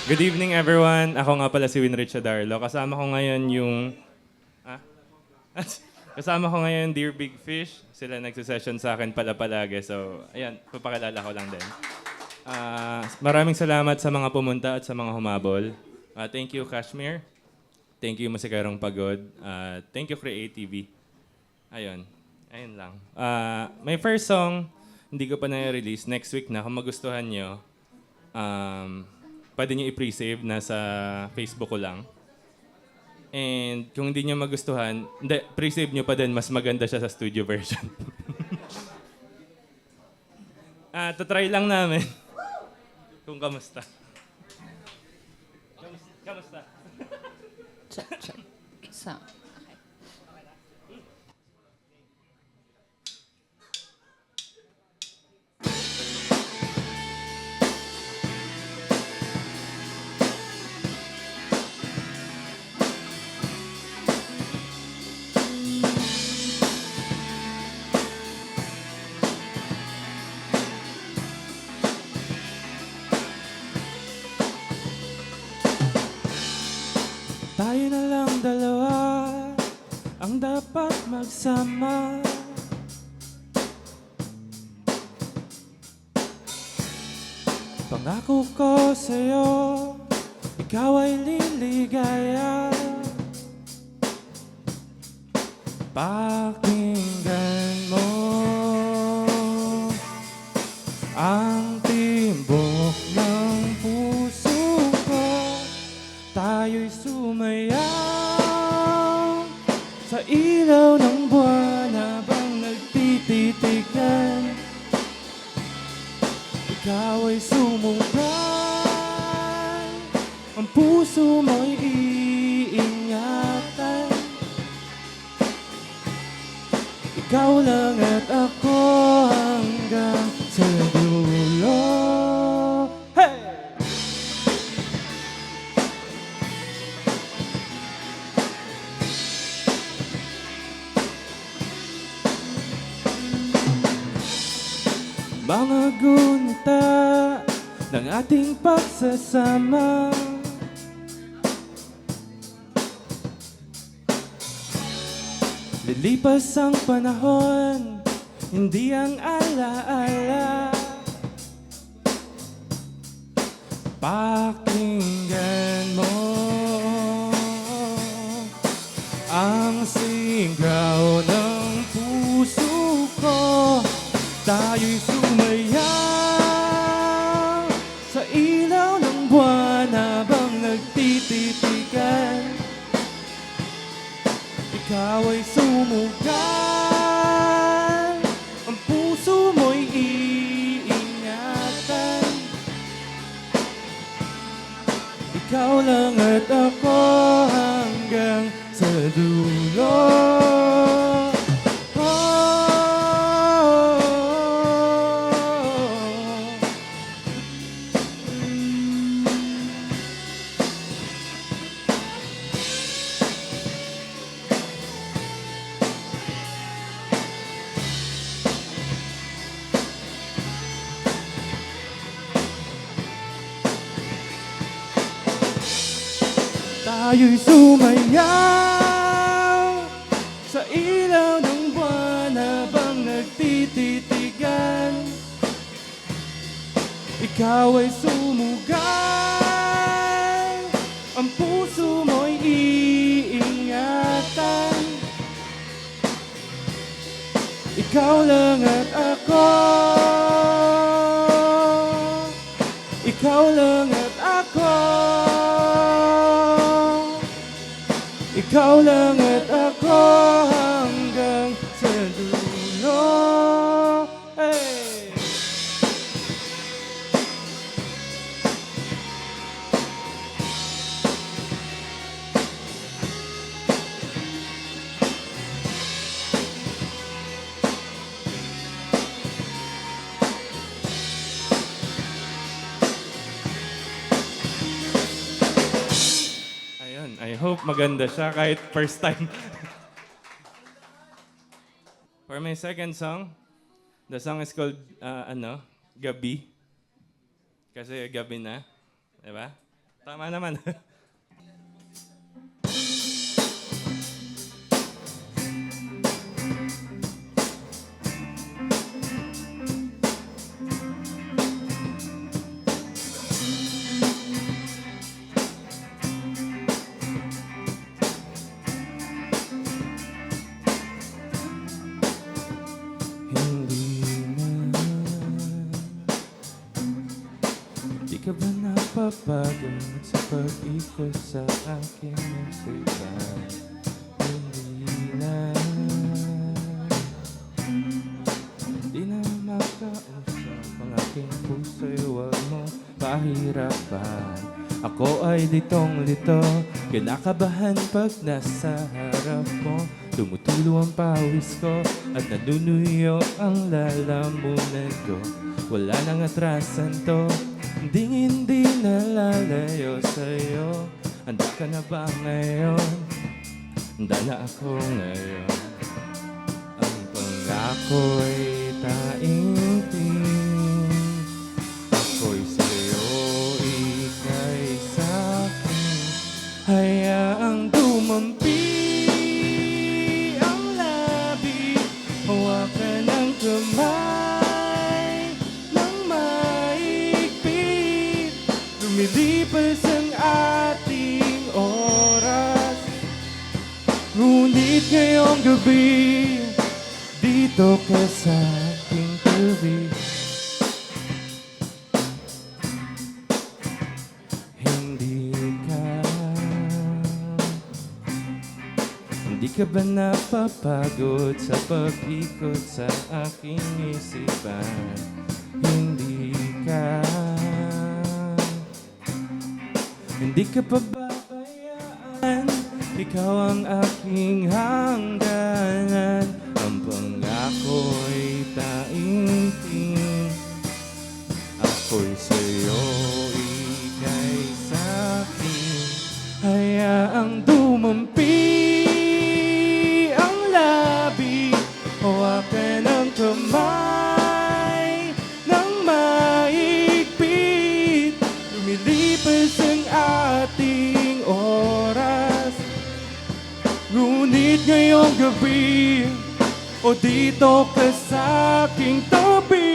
Good evening, everyone. Ako nga pala si Winrich Adarlo. Kasama ko ngayon yung... Ah? Kasama ko ngayon Dear Big Fish. Sila nagsisession sa akin pala palagi. So, ayan, papakilala ko lang din. Maraming salamat sa mga pumunta at sa mga humabol. Thank you, Kashmir. Thank you, Musikarong Pagod. Thank you, Creative. Ayun. Ayun lang. My first song, hindi ko pa na-release. Next week na. Kung magustuhan nyo, pwede nyo i-pre-save. Nasa Facebook ko lang. And kung hindi nyo magustuhan, hindi, pre-save nyo pa din. Mas maganda siya sa studio version. Tatry lang namin. Kung kamusta. Kamusta? Check, check. Sound. Okay. Tayo na lang dalawa ang dapat magsama. Pangako ko sa'yo, ikaw ay liligaya. Pakinggan mo ang tibok ng puso ko. Tayo'y sumayaw sa ilaw ng buwan habang nagtititigan. Ikaw ay sumugay, ang puso mo'y iingatan. Ikaw lang at ako hanggang sa dulo. Hey! Mga gunita ng ating pagsasama, lilipas ang panahon, hindi ang alaala. Pakinggan mo ang sigaw ng puso ko. Tayo'y sumayaw sa ilaw ng buwan habang nagtititigan. Ikaw ay sumugay, ang puso mo'y iingatan. Ikaw lang at ako hanggang sa dulo. Tayo'y sumayaw sa ilaw ng buwan habang nagtititigan. Ikaw ay sumugay, ang puso mo'y iingatan. Ikaw lang at ako, ikaw lang at ako. Ikaw lang at ako hanggang sa dulo. Hey! Ayun, I hope maganda siya kahit first time. For my second song, the song is called, Gabi. Kasi gabi na, di ba? Tama naman. Hindi na. Di ka ba napapagod sa pag-ikot sa aking isipan? Hindi na. Di na makausap ang aking puso'y huwag mo pahirapan. Ako ay litong-lito, kinakabahan pag nasa harap mo. Tumutulo ang pawis ko at nanunuyo ang lalamunan ko. Wala nang atrasan to, hindi nalalayo sa'yo. Handa ka na ba ngayon? Handa na ako ngayon. Ang pangako'y taimtim. Ako'y sa'yo, ika'y sa'kin. Hayaang dumampi ang labi. Hawakan ang kamay ng maigpit. Lumilipas ang ating oras. Ngunit ngayong gabi, dito ka sa aking tabi. Hindi ka ba napapagod sa pag-ikot sa aking isipan? Hindi ka. Hindi ka pa babayaan. Ikaw ang aking hangganan. Ang pangako'y taimtim. Ako'y sa'yo, ika'y sa'kin. Hayaang dumampi ang labi. Hawakan ang kamay ng maigpit. Lumilipas ang ating oras. Ngunit ngayong gabi, o dito ka sa aking tabi.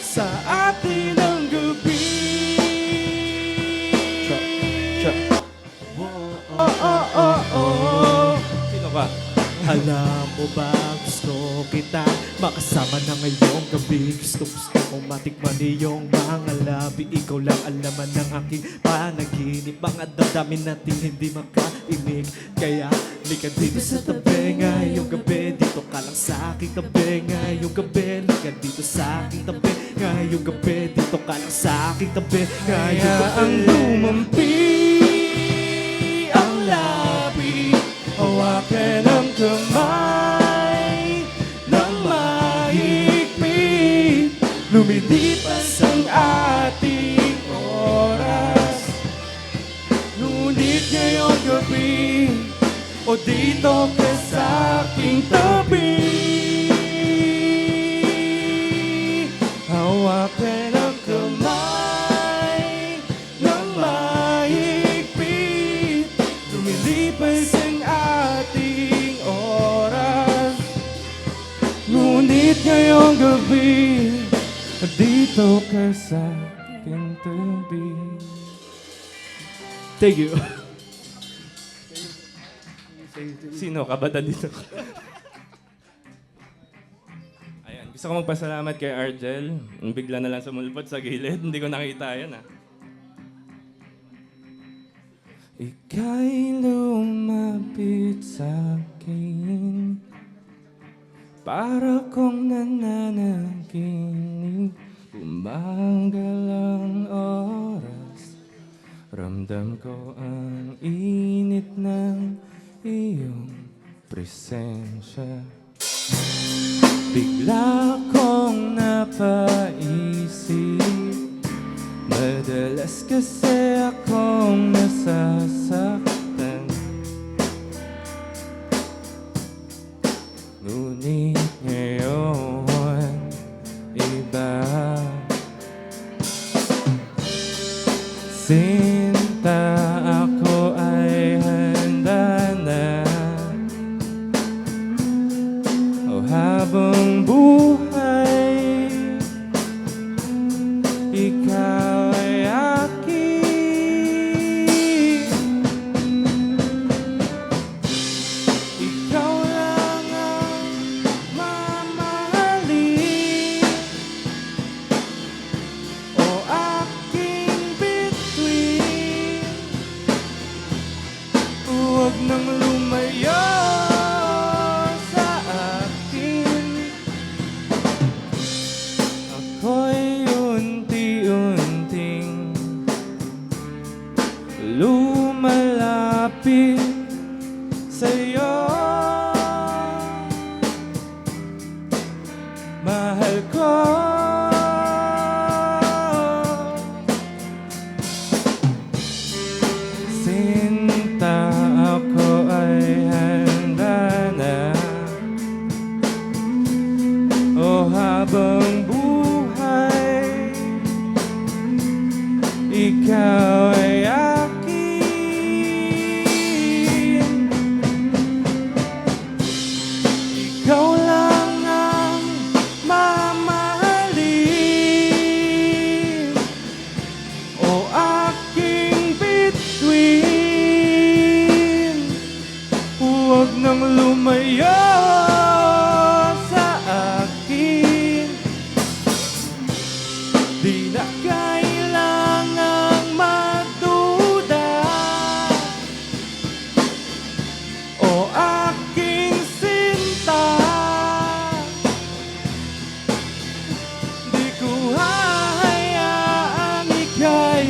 Sa atin ang gabi. Sino ka? Alam mo ba gusto kita makasama na ngayong gabi. Gusto mong matikman iyong mga labi. Ikaw lang alaman ng aking panaginip. Mga damdamin natin hindi makaimik. Kaya lika dito sa tabi ngayong gabi. Dito ka lang sa aking tabi ngayong gabi. Lika dito sa aking tabi ngayong gabi. Dito ka lang sa aking tabi ngayong gabi. Hayaang dumampi ang labi. Hawakan ang kamay ng mahigpit. Lumilipas ang ating oras. Ngunit ngayong gabi, o dito ka sa aking tabi. Hawakan ang kamay ng mahigpit. Lumilipas ang ating oras. Ngunit ngayong gabi, dito ka sa aking tabi. Thank you. Sino ka ba dito? Ayan, gusto ko magpasalamat kay Argel. Bigla na lang sumulpot sa gilid. Hindi ko nakita yan Ika'y lumapit sa'kin, para kong nananaginip. Umagal ang oras, ramdam ko ang init ng iyong presensya. Bigla kong napaisip, madalas kasi akong nasasaktan. Ngunit sa'yo. Mahal ko. Sinta, ako ay handa na. O habang buhay, ikaw ay akin. Ikaw lang ang mamahalin, o aking bituin. Huwag nang lumayo sa akin. Di na kailangang magduda, o aking sinta. Di ko hahayaang ika'y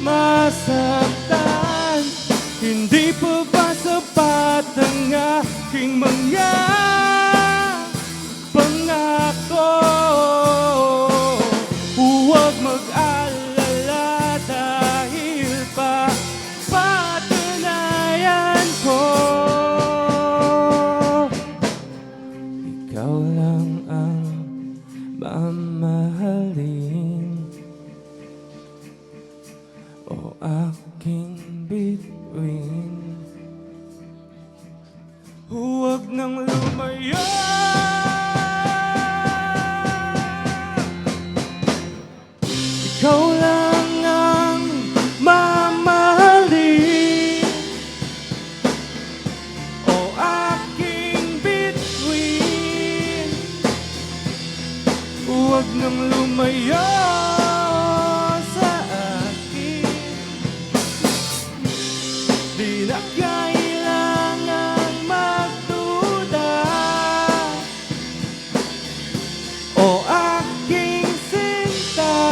masaktan. Hindi pa ba sapat ang aking mga pangako? Huwag mag-alala dahil papatunayan ko. Ikaw lang ang mamahalin, o aking bituin. Huwag nang lumayo. Ikaw lang ang mamahalin, o aking bituin. Huwag nang lumayo sa akin. Di na kailangang magduda, o aking sinta.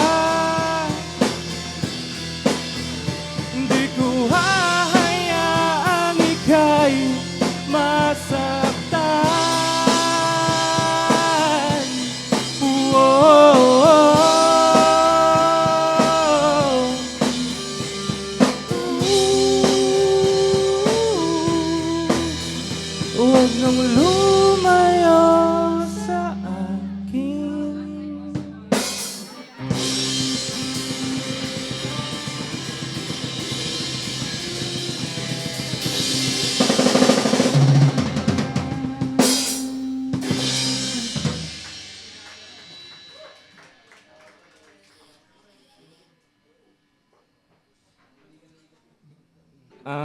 Di ko hahayaang ika'y masaktan. Whoa. Huwag nang lumayo sa akin.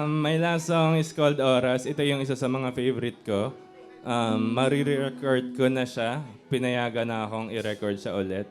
My last song is called Oras. Ito yung isa sa mga favorite ko. Marirecord ko na siya. Pinayagan na akong i-record siya ulit.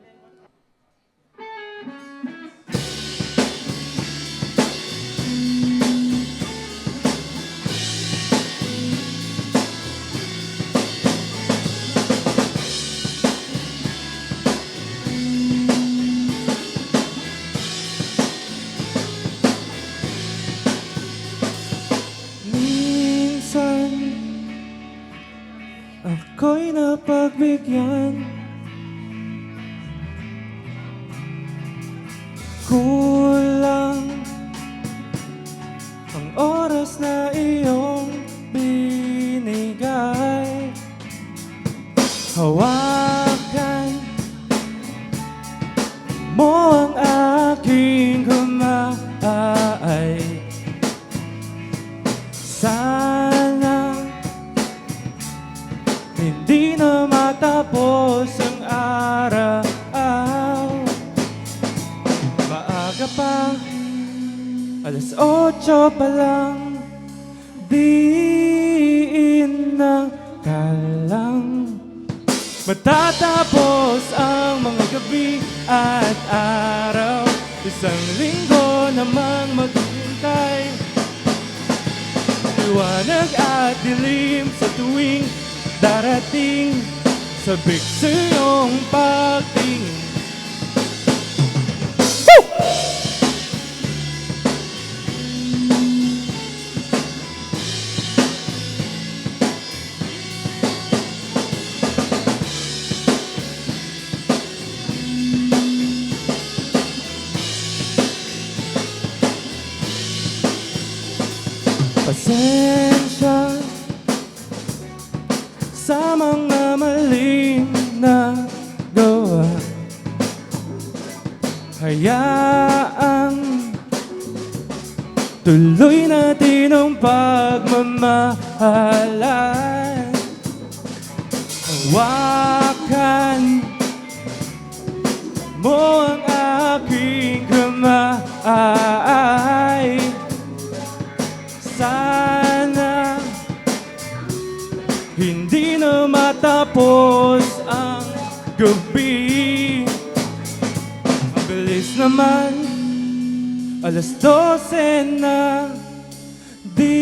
Ako'y napagbigyan, kulang ang oras na iyong binigay. Hawakan mo ang aking kamay. Sana hindi na matapos ang araw. Maaga pa, 8:00 pa lang, diin na ka lang. Matatapos ang mga gabi at araw, isang linggo namang maghihintay. Liwanag at dilim sa tuwing darating, sabik sa iyong pagtingin. sa mga maling nagawa. Hayaang tuloy natin ang pagmamahalan. Hawakan mo ang aking kamay. Sana hindi na matapos ang gabi. Ang bilis naman, 12:00 na, di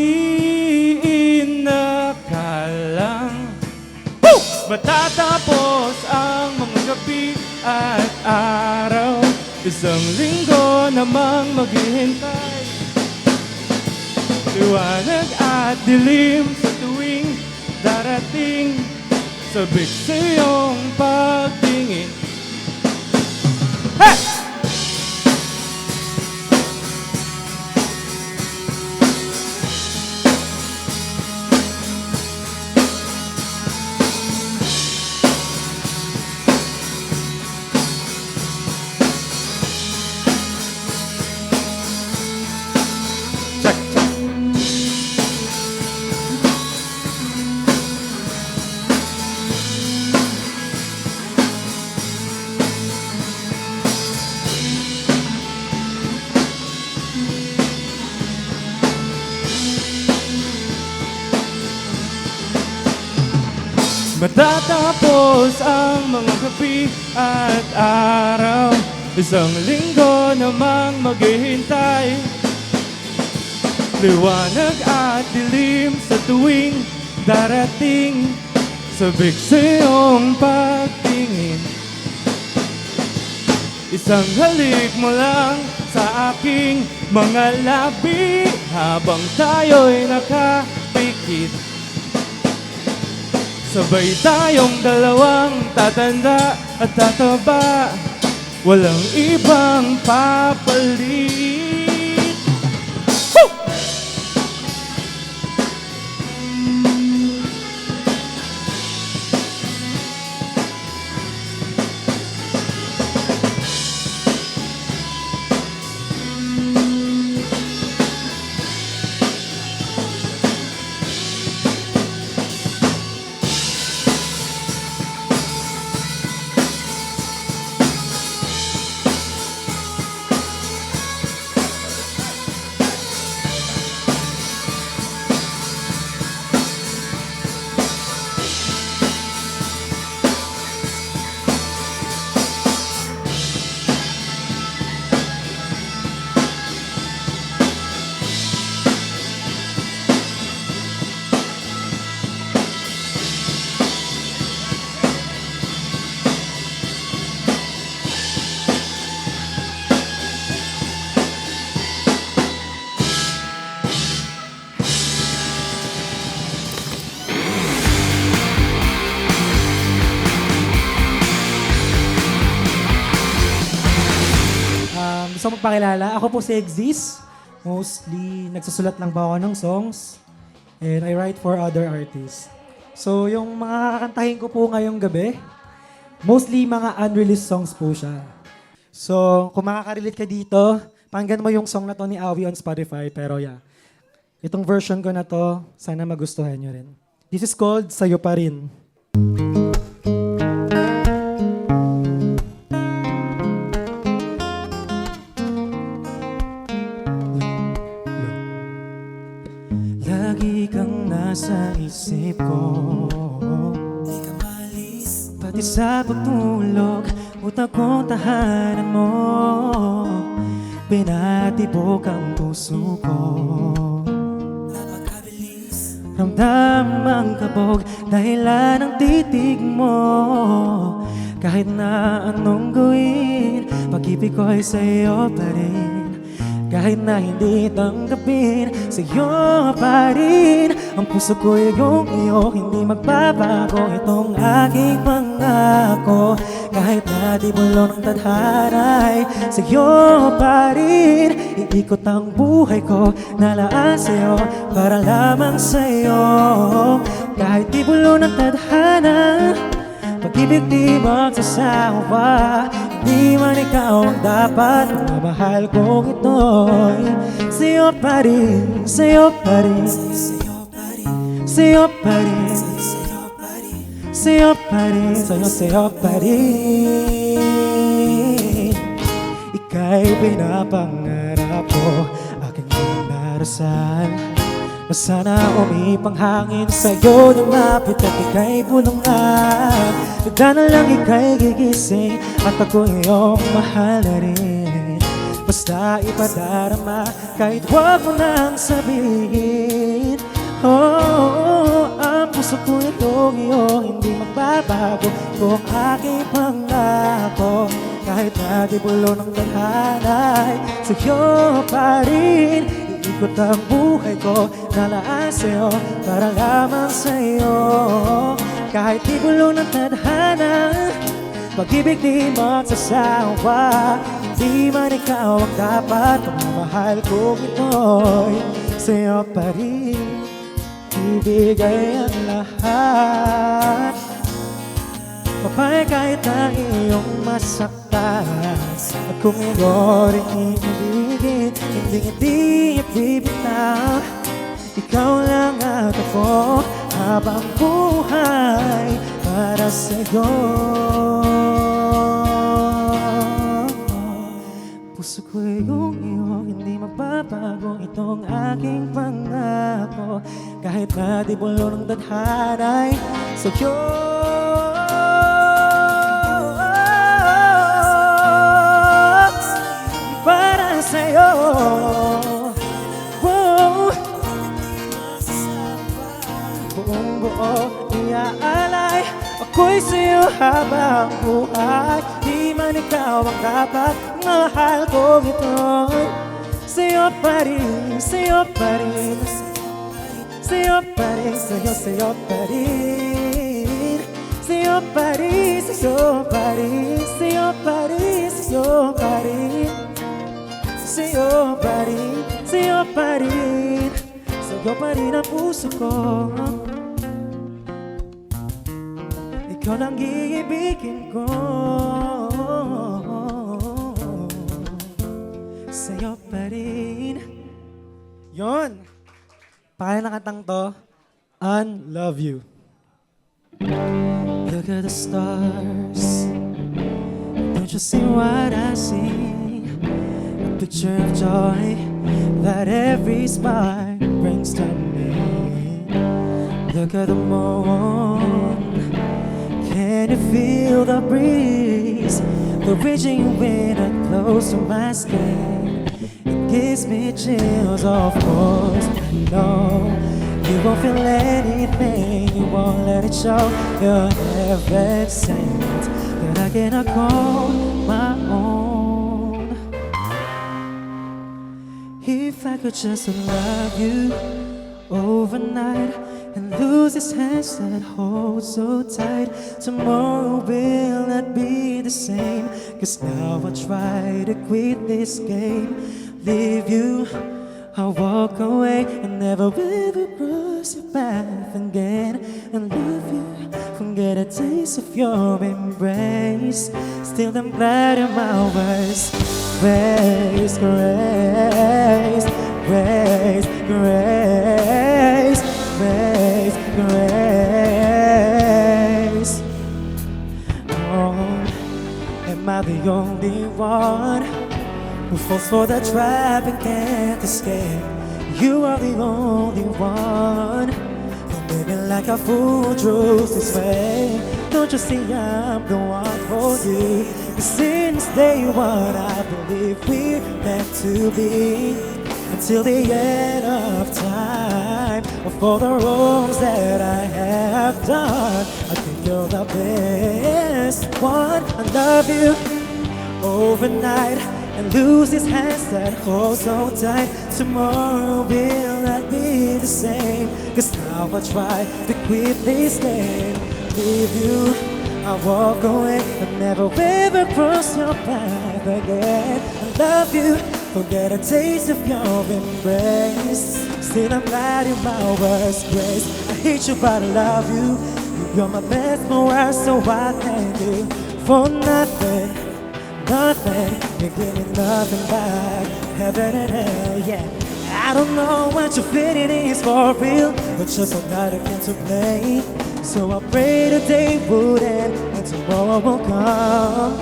inakalang matatapos ang mga gabi at araw. Isang linggo namang maghihintay, liwanag at dilim sa tuwing darating, sabik sa iyong pagtingin. Hey! Check, check. Matatapos ang mga gabi at araw, isang linggo namang maghihintay, liwanag at dilim sa tuwing darating, sabik sa iyong pagtingin. Isang halik mo lang sa aking mga labi habang tayo'y nakapikit. Sabay tayong dalawang tatanda at tataba, walang ibang papalit. Woo! Gusto magpakilala, ako po si Exis. Mostly, nagsusulat lang po ako ng songs. And I write for other artists. So, yung mga kakantahin ko po ngayong gabi, mostly mga unreleased songs po siya. So, kung makaka-relate ka dito, pakinggan mo yung song na to ni Awi on Spotify. Pero yeah, itong version ko na to, sana magustuhan nyo rin. This is called Sa'yo Pa Rin. Lagi kang nasa isip ko, di ka malis, pati sa pagtulog, utak kong tahanan mo, pinatibok ang puso ko. Napakabilis, ramdam ang kabog, dahilan ng titig mo. Kahit na anong gawin, pag-ibig ko'y sa'yo pa rin. Kahit na hindi tanggapin, sa'yo pa rin. Ang puso ko'y iyong iyo, hindi magbabago itong aking pangako. Kahit na di bulong ng tadhana'y sa'yo pa rin. Iikot ang buhay ko, nalaan sa'yo, para lamang sa'yo. kahit di bulo ng tadhana. Pag-ibig di magsasawa, di man ikaw ang dapat. Mahal kong ito'y sa'yo pa rin, sa'yo pa rin, sa'yo pa rin, sa'yo pa rin, sa'yo pa rin. Ika'y pinapangarap ko, aking darasal, na sana umipang hangin sa'yo lumapit at ika'y bulungan. Bigla na lang ika'y gigising at ako iyong mahal na rin. Basta ipadarama kahit wag mo nang sabihin. Ang puso ko itong iyo, hindi magbabago kung aking pangako. Kahit na di bulo ng tadhana'y sa'yo pa rin. Iikot ang buhay ko, nalaan sa'yo, para lamang sa'yo. Kahit di bulo ng tadhana, pag-ibig di magsasawa. Hindi man ikaw ang dapat, pagmamahal ko ito'y sa'yo pa rin. Ibigay ang lahat, papay kahit na iyong masaktan. At kung ikaw rin ibigin, hindi ibibitaw. Ikaw lang at ako, habang buhay para sa'yo. Puso ko yung iyo, hindi magbabago itong aking pangako. Kahit na di bulo ng tadhana'y sa'yo. Para sa'yo. Wow. Buong buo iaalay, ako'y sa'yo habang buhay. Di man ikaw ang dapat, mahal ko ito'y sa'yo pa rin, sa'yo pa rin, sa'yo pa rin, sa'yo pa rin, sa'yo pa rin, sa'yo pa rin, sa'yo pa rin, sa'yo pa rin, sa'yo pa rin, sa'yo pa rin, sa'yo pa rin ang puso ko. Ikaw lang iibigin ko, sa'yo pa rin. Yon! Pakaya na kantang to, Unlove You. Look at the stars, don't you see what I see? A picture of joy that every spark brings to me. Look at the moon, can you feel the breeze? The raging wind up close to my skin. It gives me chills, of course. No, you won't feel anything, you won't let it show. You're heaven sent, that I cannot call my own. If I could just love you overnight and lose this hands that hold so tight, tomorrow will not be the same. Cause now I try to quit this game, leave you, I'll walk away and never ever cross your path again. And love you, forget a taste of your embrace. Still I'm glad in my words. Grace, grace, grace, grace, grace, grace. Oh, am I the only one who falls for the trap and can't escape? You are the only one who made me like a fool, chose this way. Don't you see I'm the one for you? 'Cause since day one I believe we're meant to be, until the end of time. For the wrongs that I have done, I think you're the best one. I love you overnight and lose these hands that hold so tight. Tomorrow will not be the same, 'cause now I try to quit this game. Leave you, I walk away and never ever cross your path again. I love you, forget a taste of your embrace. Still I'm glad in my worst grace. I hate you, but I love you. You're my best for worse, so I thank you for nothing, nothing. You give me nothing back, heaven and hell, yeah. I don't know what your feeling is for real, but just another game to play. So I pray the day would end and tomorrow will come.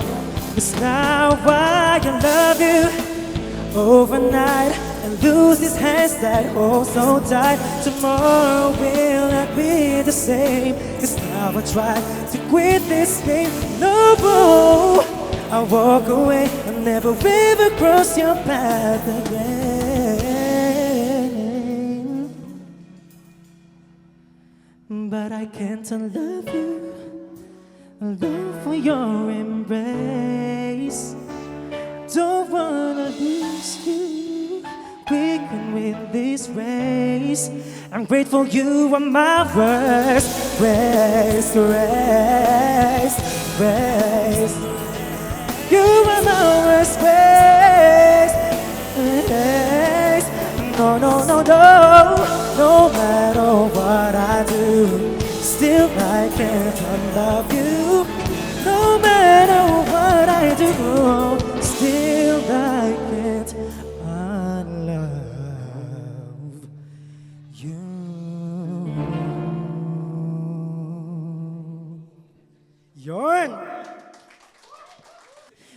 'Cause now I can love you overnight and lose these hands that hold so tight. Tomorrow will not be the same. 'Cause now I try to quit this game. No, I walk away and never ever cross your path again. But I can't unlove you, long for your embrace. Don't wanna lose you. We can win this race. I'm grateful you are my worst race. You are my worst race. No, no, no, no. No matter what I do, still I can't unlove you. No matter what I do, still I can't unlove you. Yorn!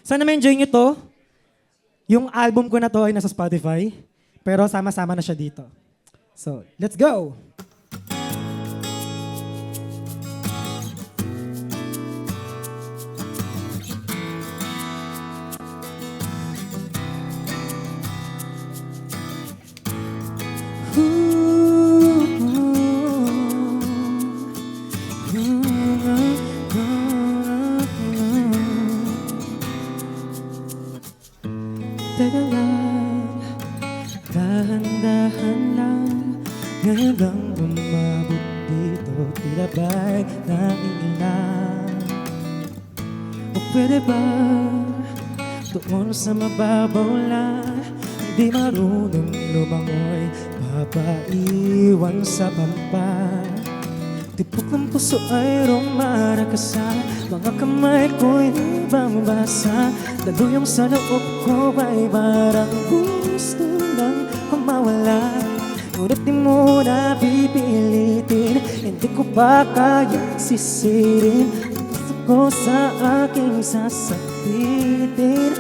Sana ma-enjoy nyo to. Yung album ko na to ay nasa Spotify, pero sama-sama na siya dito. So, let's go! Teka lang, dahan-dahan lang, ngayon lang bumabot dito, tila ba'y naiilang? O pwede ba, doon sa mababaw lang, hindi marunong lumangoy, papaiwan sa pampa. Tibok ng puso ay rumarakasan, mga kamay ko'y nababasa. Daluyong sa loob ko ay parang gusto lang kumawala. Ngunit di mo na pipilitin, hindi ko pa kaya sisirin. Gusto ko sa aking sasabitin.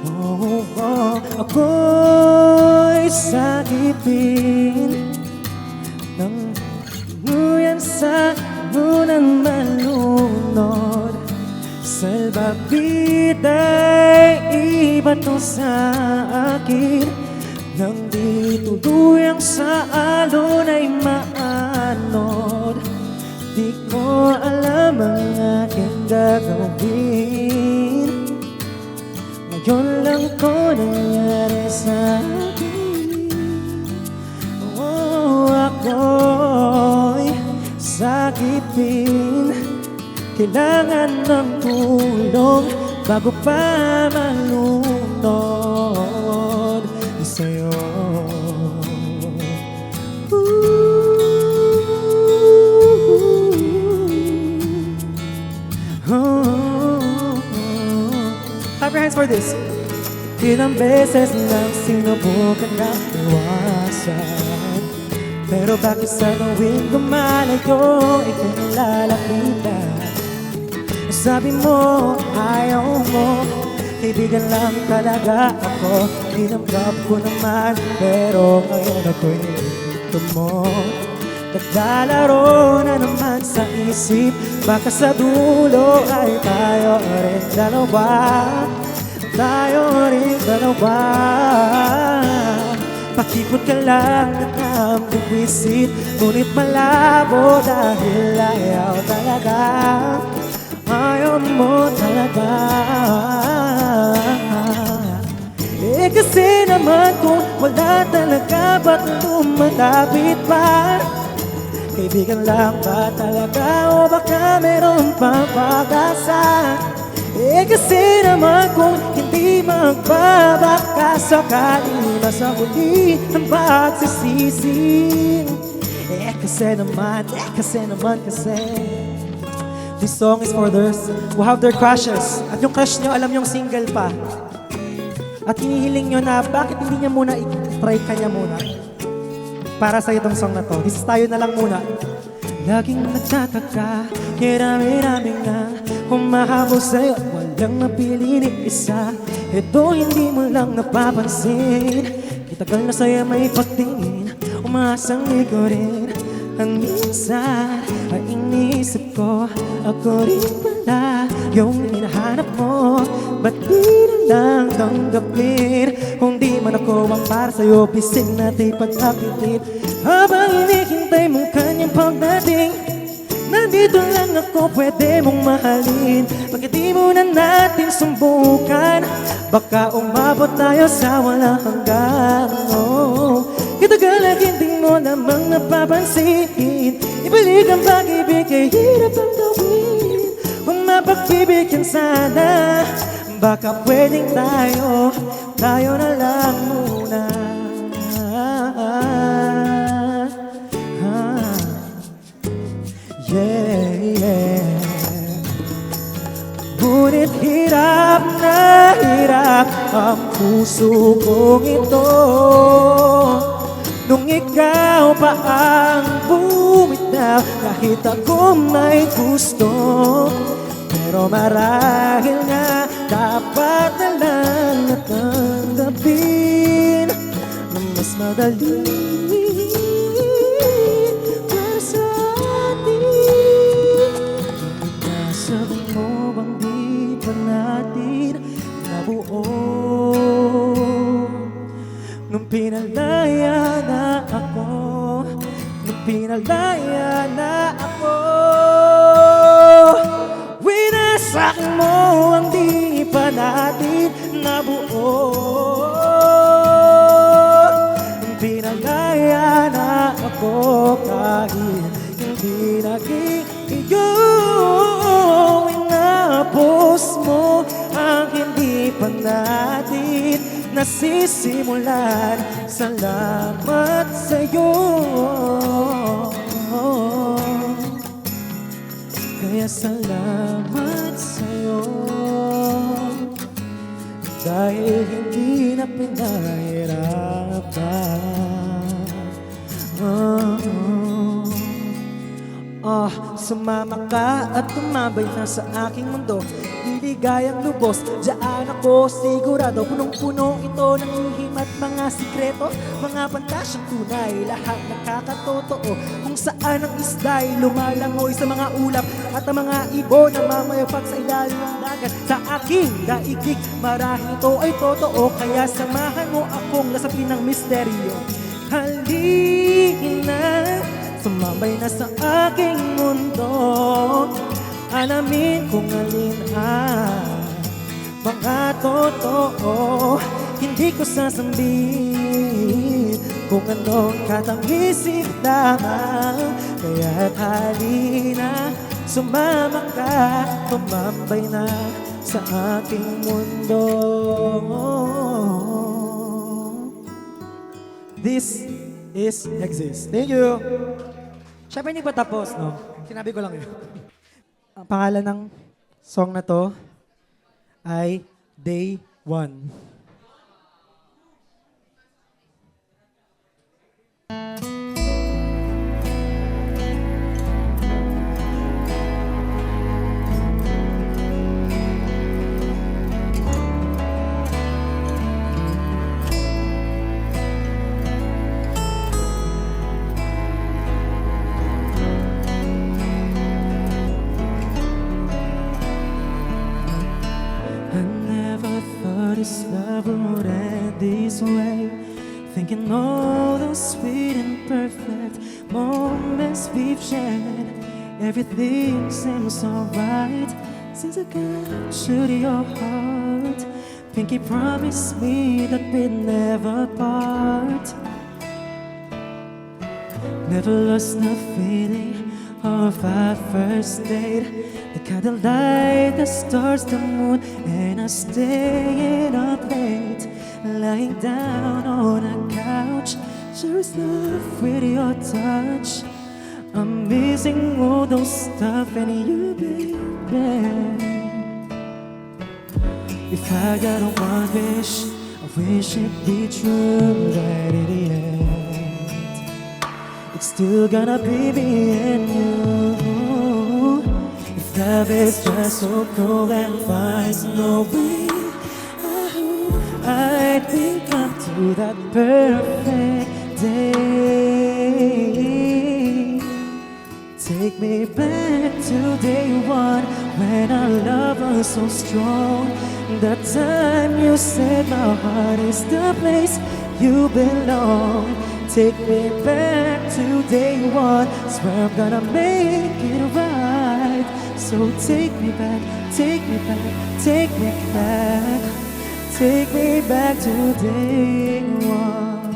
Oh, oh, ako'y sakipin ng nuyan sa munang malunod. Salbabit ay iba to sa akin, nang di tuluyang sa alon ay maanod. Di ko alam ang aking gagawin, ngayon lang ko nangyari sa akin. Oh, ako'y sakipin, kailangan ng tulong bago pa malunod sa'yo. Clap your hands for this. Ilang beses nang sinubukan na iwasan, pero bakit sa tuwing lumalayo, ika'y nalalapitan? Sabi mo, ayaw mo, kaibigan lang talaga ako. Tinanggap ko naman, pero ngayon ako'y nilito mo. Naglalaro na naman sa isip, baka sa dulo ay tayo rin dalawa. Tayo rin dalawa. Pakipot ka lang at ang buwisit, ngunit malabo dahil ayaw talaga. Ayaw mo talaga. Eh kasi naman kung wala talaga, ba't lumalapit pa? Kaibigan lang ba talaga o baka meron pa pag-asa? Eh kasi naman kung hindi magbabaka, sakali ba sa huli ang pagsisisi? Kasi naman kasi this song is for those who have their crushes. At yung crush nyo, alam yung single pa. At hinihiling nyo na bakit hindi niya muna i-try kanya muna. Para sa itong song na to. This is tayo na lang muna. Laging nagtataka, kirami-rami nga humahabol sa'yo, walang napili ni isa. Ito hindi mo lang napapansin, kitagal na sa'yo may pagtingin, umaasang di ko rin. Ang minsan ay iniisip ko, ako rin pala yung hinahanap mo. Ba't di na lang tanggapin? Kung di man ako ang para sa'yo, pisig natin pag-apitin. Habang hinihintay mong kanyang pagdating, nandito lang ako, pwede mong mahalin. Bakit di muna natin sumbukan? Baka umabot tayo sa walang hanggan. Oh, kitagal hindi mo namang napapansin. Ibalik ang pag-ibig ay hirap ang gawin. Kung mapagbibigyan sana, baka pwedeng tayo na lang muna. Yeah. Ngunit hirap na hirap ang puso kong ito, nung ikaw pa ang bumitaw. Kahit ako may gusto, pero marahil nga dapat na lang natanggapin na mas madali para sa atin. Nasabi mo bang di pa natin nabuo? Nung pinalaya na ako, nung pinalaya na ako, winasakin mo ang di pa natin nabuo. Nung pinalaya na ako, kahit hindi naging iyo, inapos mo ang hindi pa natin nasisimulan. Salamat sa'yo, kaya salamat sa'yo, dahil hindi na pinahirapan. Sumama ka at tumambay na sa aking mundo, liligayang lubos, diyan ako sigurado. Punong-puno ito ng lihim at mga sikreto, mga pantasyang tunay, lahat nakakatotoo. Kung saan ang isda'y lumalangoy sa mga ulap, at ang mga ibon na mamayapag sa ilalim ng dagat. Sa aking daigdig, marahil ito ay totoo, kaya samahan mo akong lasapin ng misteryo. Halina, sumambay na sa aking mundo, alamin kung alin ang mga totoo. Hindi ko sasabihin kung anong katamisip lamang. Kaya't halina, sumama ka, tumambay na sa aking mundo. This is Exist. Thank you. Siyempre hindi pa tapos, no? Sinabi ko lang yun. Ang pangalan ng song na to ay Day 1. This love would end this way, thinking all those sweet and perfect moments we've shared. Everything seems alright since I got you to your heart. Pinky promised me that we'd never part. Never lost the feeling of our first date. The candlelight, the stars, the moon, and us staying up late, lying down on a couch, share stuff with your touch. I'm missing all those stuff and you, baby. If I got a one wish, I wish it'd be true that in the end it's still gonna be me and you. If love is just so cold and finds no way, I think I'm to that perfect day. Take me back to day one when our love was so strong. The time you said my heart is the place you belong. Take me back to day one, swear I'm gonna make it right. So take me back, take me back, take me back. Take me back to day one.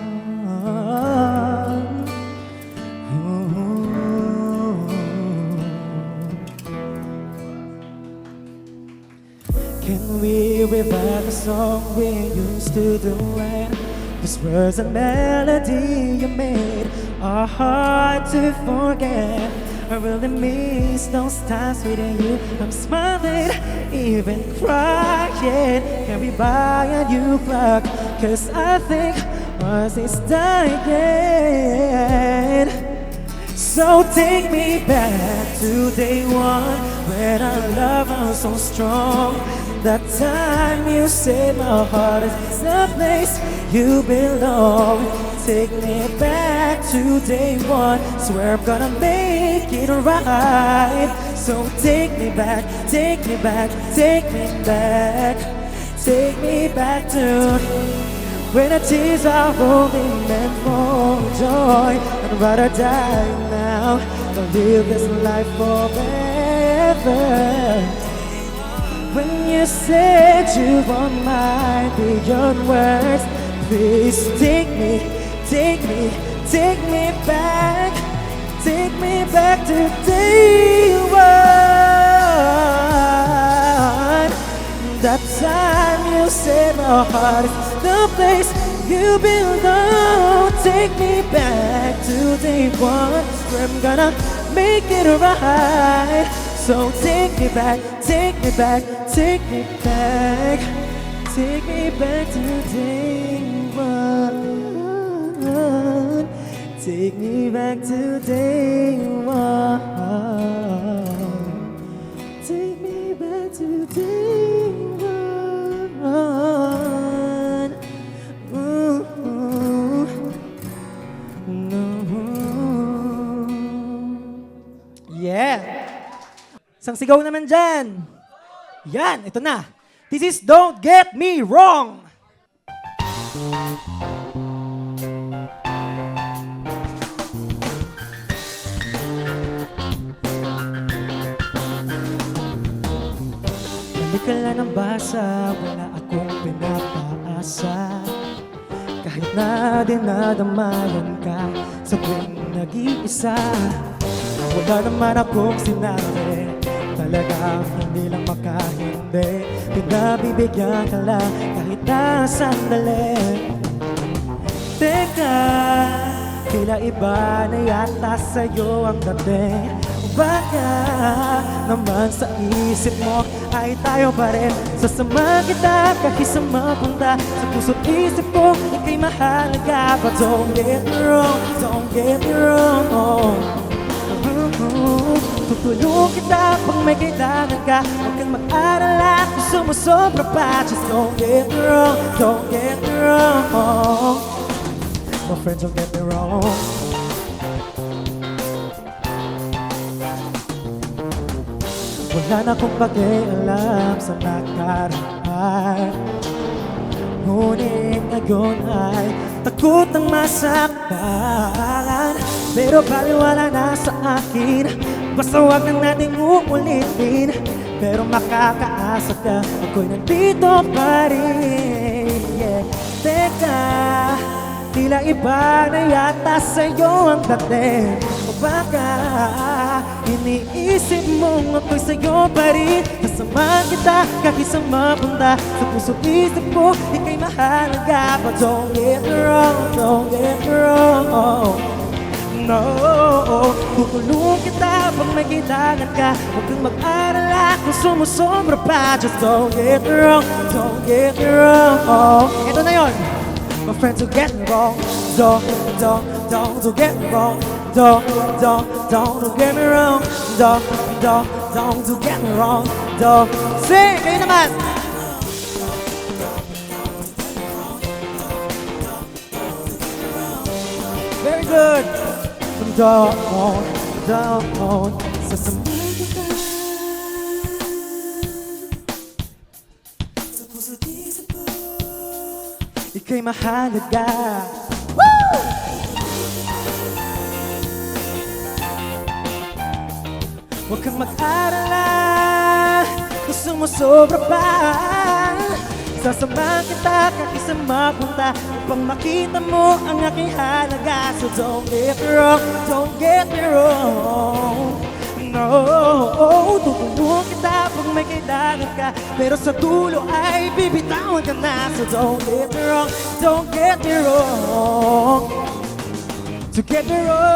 Can we revive the song we used to do it? These words and melody you made are hard to forget. I really miss those times with you. I'm smiling, even crying. Can we buy a new clock? Cause I think ours is dying. So take me back to day one when our love was so strong. That time you said my heart is the place you belong. Take me back to day one, swear I'm gonna make it right. So take me back, take me back, take me back. Take me back to when the tears are rolling meant for joy. I'd rather die now than live this life forever. When you said you want mine beyond words, please take me, take me, take me back. Take me back to day one. That time you said my heart is the place you belong. Take me back to day one, where I'm gonna make it right. So take me back, take me back, take me back. Take me back to day one. Take me back to day one. Take me back to day one. Ooh, no. Yeah! Isang sigaw naman dyan. Yan, ito na. This is Don't Get Me Wrong. Balik ka lang ng basa, wala akong pinapaasa. Kahit na dinadamayan ka sa tuwing nag-iisa, wala naman akong sinabi, talagang hindi lang makahindi. Pinabibigyan ka lang kahit na sandali. Teka, tila iba na yata sa'yo ang dating. Baka naman sa isip mo ay tayo pa rin. Sasama kita kahit sa mapunta sa puso't isip ko ika'y mahalaga. But don't get me wrong, don't get me wrong. Tutulong kita pag may kailangan ka. Huwag kang mag-alala kung sumusobra pa. Just don't get me wrong, don't get me wrong. No friends, don't get me wrong. Wala na akong pakialam sa nakaraan. Ngunit ngayon ay takot ng masaktan. Pero baliwala na sa akin, basta huwag na natin uulitin. Pero makakaasa ka, ako'y nandito pa rin. Yeah. Teka, tila iba na yata sa'yo ang dating. O baka hindi iniisip mong ako'y sa'yo pa rin. Kasama kita kahit sa mapunta. Sa puso't isip ko, ika'y mahalaga. But don't get me wrong, don't get me wrong. No, tutulungan kita pag may kailangan ka. Huwag kang mag-alala kung sumusobra pa. Just don't get me wrong, don't get me wrong. Ito na yun. My friends will get me wrong. Don't get me wrong. Don't get me wrong. Don't get me wrong. Sing, kayo naman. Very good. Don't, sasamahan kita. Sa puso't isip ko, ika'y mahalaga. Woo! Huwag kang mag-alala kung sumusobra pa. Sasamahan kita kahit sa mapunta upang makita mo ang aking halaga. So don't get me wrong, don't get me wrong. No, tutulungan kita pag may kailangan ka, pero sa dulo ay bibitawan ka na. So don't get me wrong, don't get me wrong. To get me wrong,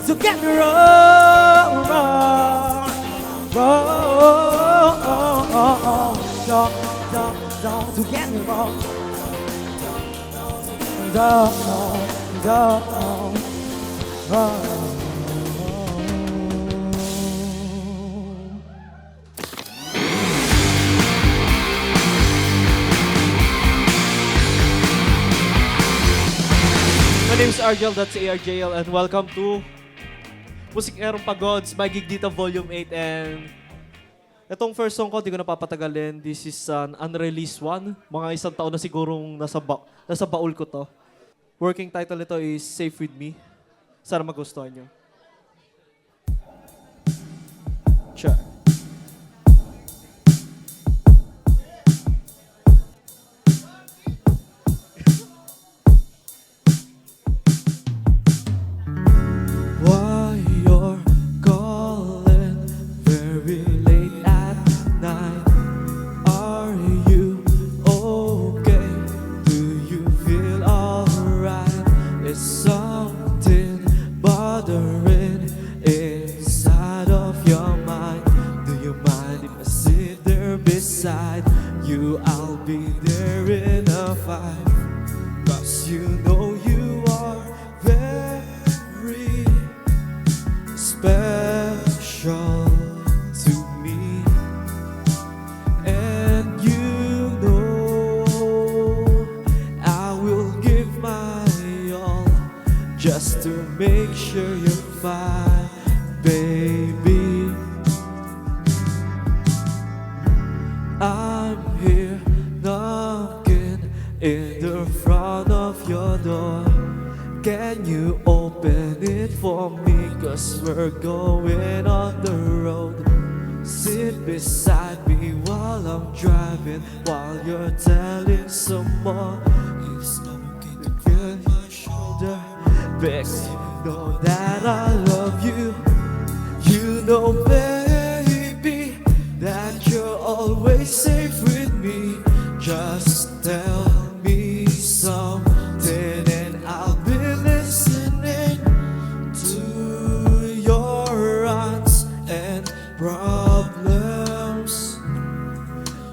to get me wrong, wrong. Don't get me wrong. My name is Arjel, that's ARJL, and welcome to Musikerong Pagods, My Gig Dito Volume 8. And itong first song ko, di ko napapatagalin. This is an unreleased one. Mga isang taon na sigurong nasa baul ko to. Working title nito is Safe With Me. Sana magustuhan nyo. Sure. Why you're calling very late at night? Are you okay? Do you feel alright? Is something bothering inside of your mind? Do you mind if I sit there beside you? I'll be there in a fight. 'Cause you know you are very special to me, and you know I will give my all just to make sure you're fine, baby. I'm here knocking in the front of your door. Can you open it for me? 'Cause we're going on the road. Sit beside me while I'm driving, while you're telling someone. It's okay to feel your shoulder. Begs, you know that I love you. You know, baby, that you're always safe with me. Just tell me something and I'll be listening to your rants and problems.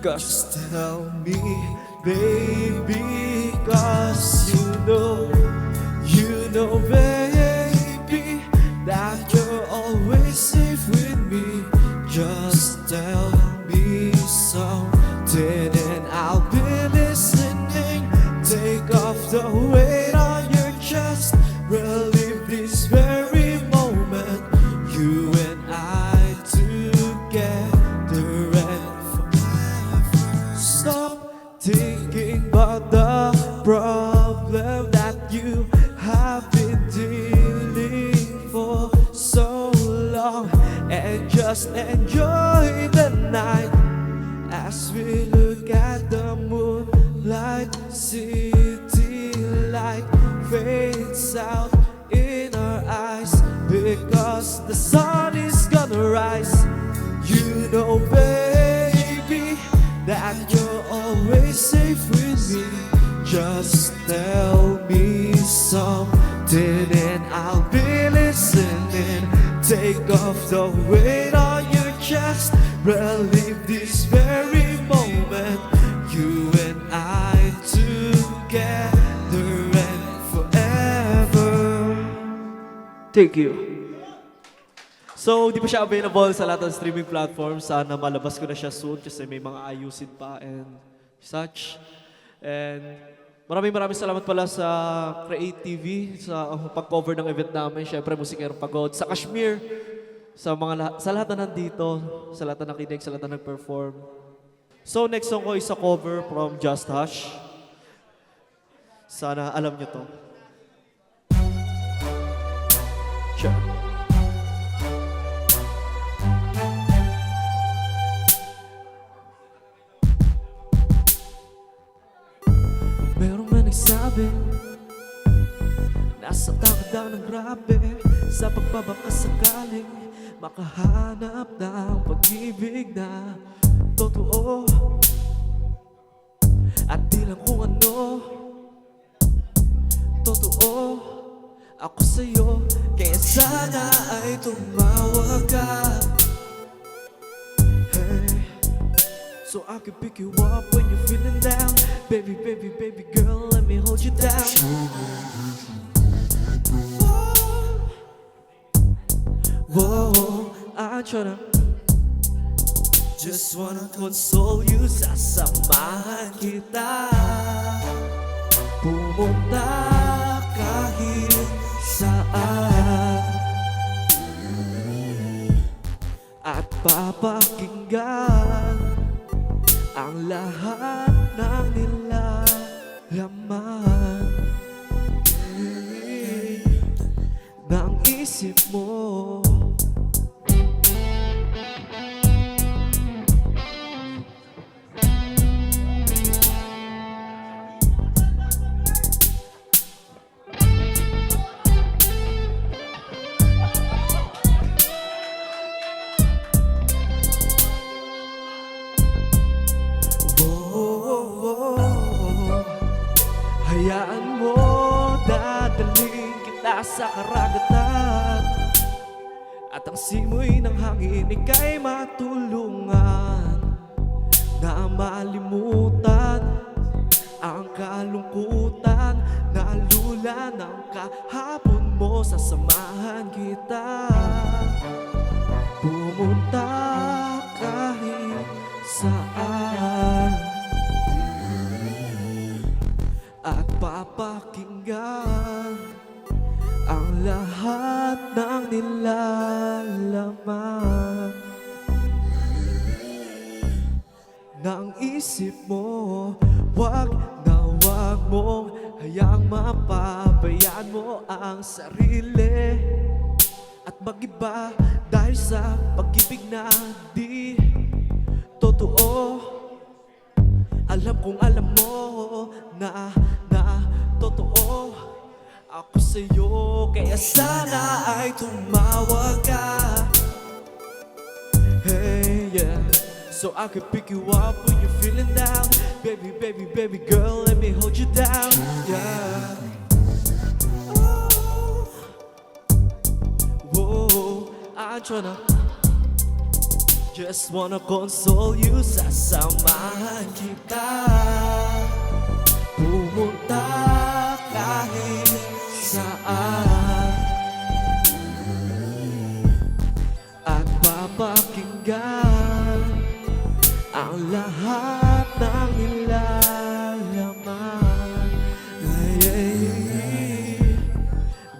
Just tell me, baby, 'cause you know, baby, that you're always safe with me. Just tell me something and I'll be listening. Take off the weight on your chest, relive this very moment. You and I together and forever. Stop thinking about the problem that you have been dealing for so long, and just enjoy the night as we look at the moonlight. City light fades out in our eyes, because the sun is gonna rise. You know, baby, that you're always safe with me. Just tell me something and I'll be listening. Take off the weight on your chest, relive this very moment. You and I together and forever. Thank you. So, di pa siya available sa lahat ng streaming platforms. Sana malabas ko na siya soon kasi may mga ayusin pa and such. And maraming salamat pala sa Create TV sa pag-cover ng event namin. Siyempre, Musikerong Pagod. Sa Kashmir, sa lahat na nandito, sa lahat na nakinig, sa lahat na nag-perform. So, next song ko is a cover from Just Hush. Sana alam nyo to. Sure. Merong may nagsabi, nasa takot daw ng grabe, sa pagbabakas sakaling makahanap ng pag-ibig na totoo. At di lang kung ano totoo ako sa'yo, kaya sana ay tumawag ka. Hey, so I can pick you up when you're feeling down. Baby, baby, baby girl, let me hold you down. Whoa, I tryna just wanna console you, sasamahan kita. Pumunta kahit saan at papakinggan ang lahat ng nilalaman ng isip mo. Hayaan mo, dadaling kita sa karagatan, at ang simoy ng hangin ika'y matulungan na malimutan ang kalungkutan na lula ng kahapon mo. Sasamahan kita, pumunta kahit saan at papakinggan ang lahat ng nilalaman ng isip mo. Wag na wag mong hayaang mapabayaan mo ang sarili at mag-iba dahil sa pag-ibig na di totoo. Alam kong alam mo na totoo ako sa'yo, kaya sana ay tumawag ka. Hey, yeah, so I can pick you up when you're feeling down. Baby, baby, baby girl, let me hold you down. Yeah. Oh. Whoa, I'm tryna just wanna console you, sasamahan kita. Pumunta kahit saan at papakinggan ang lahat ng nilalaman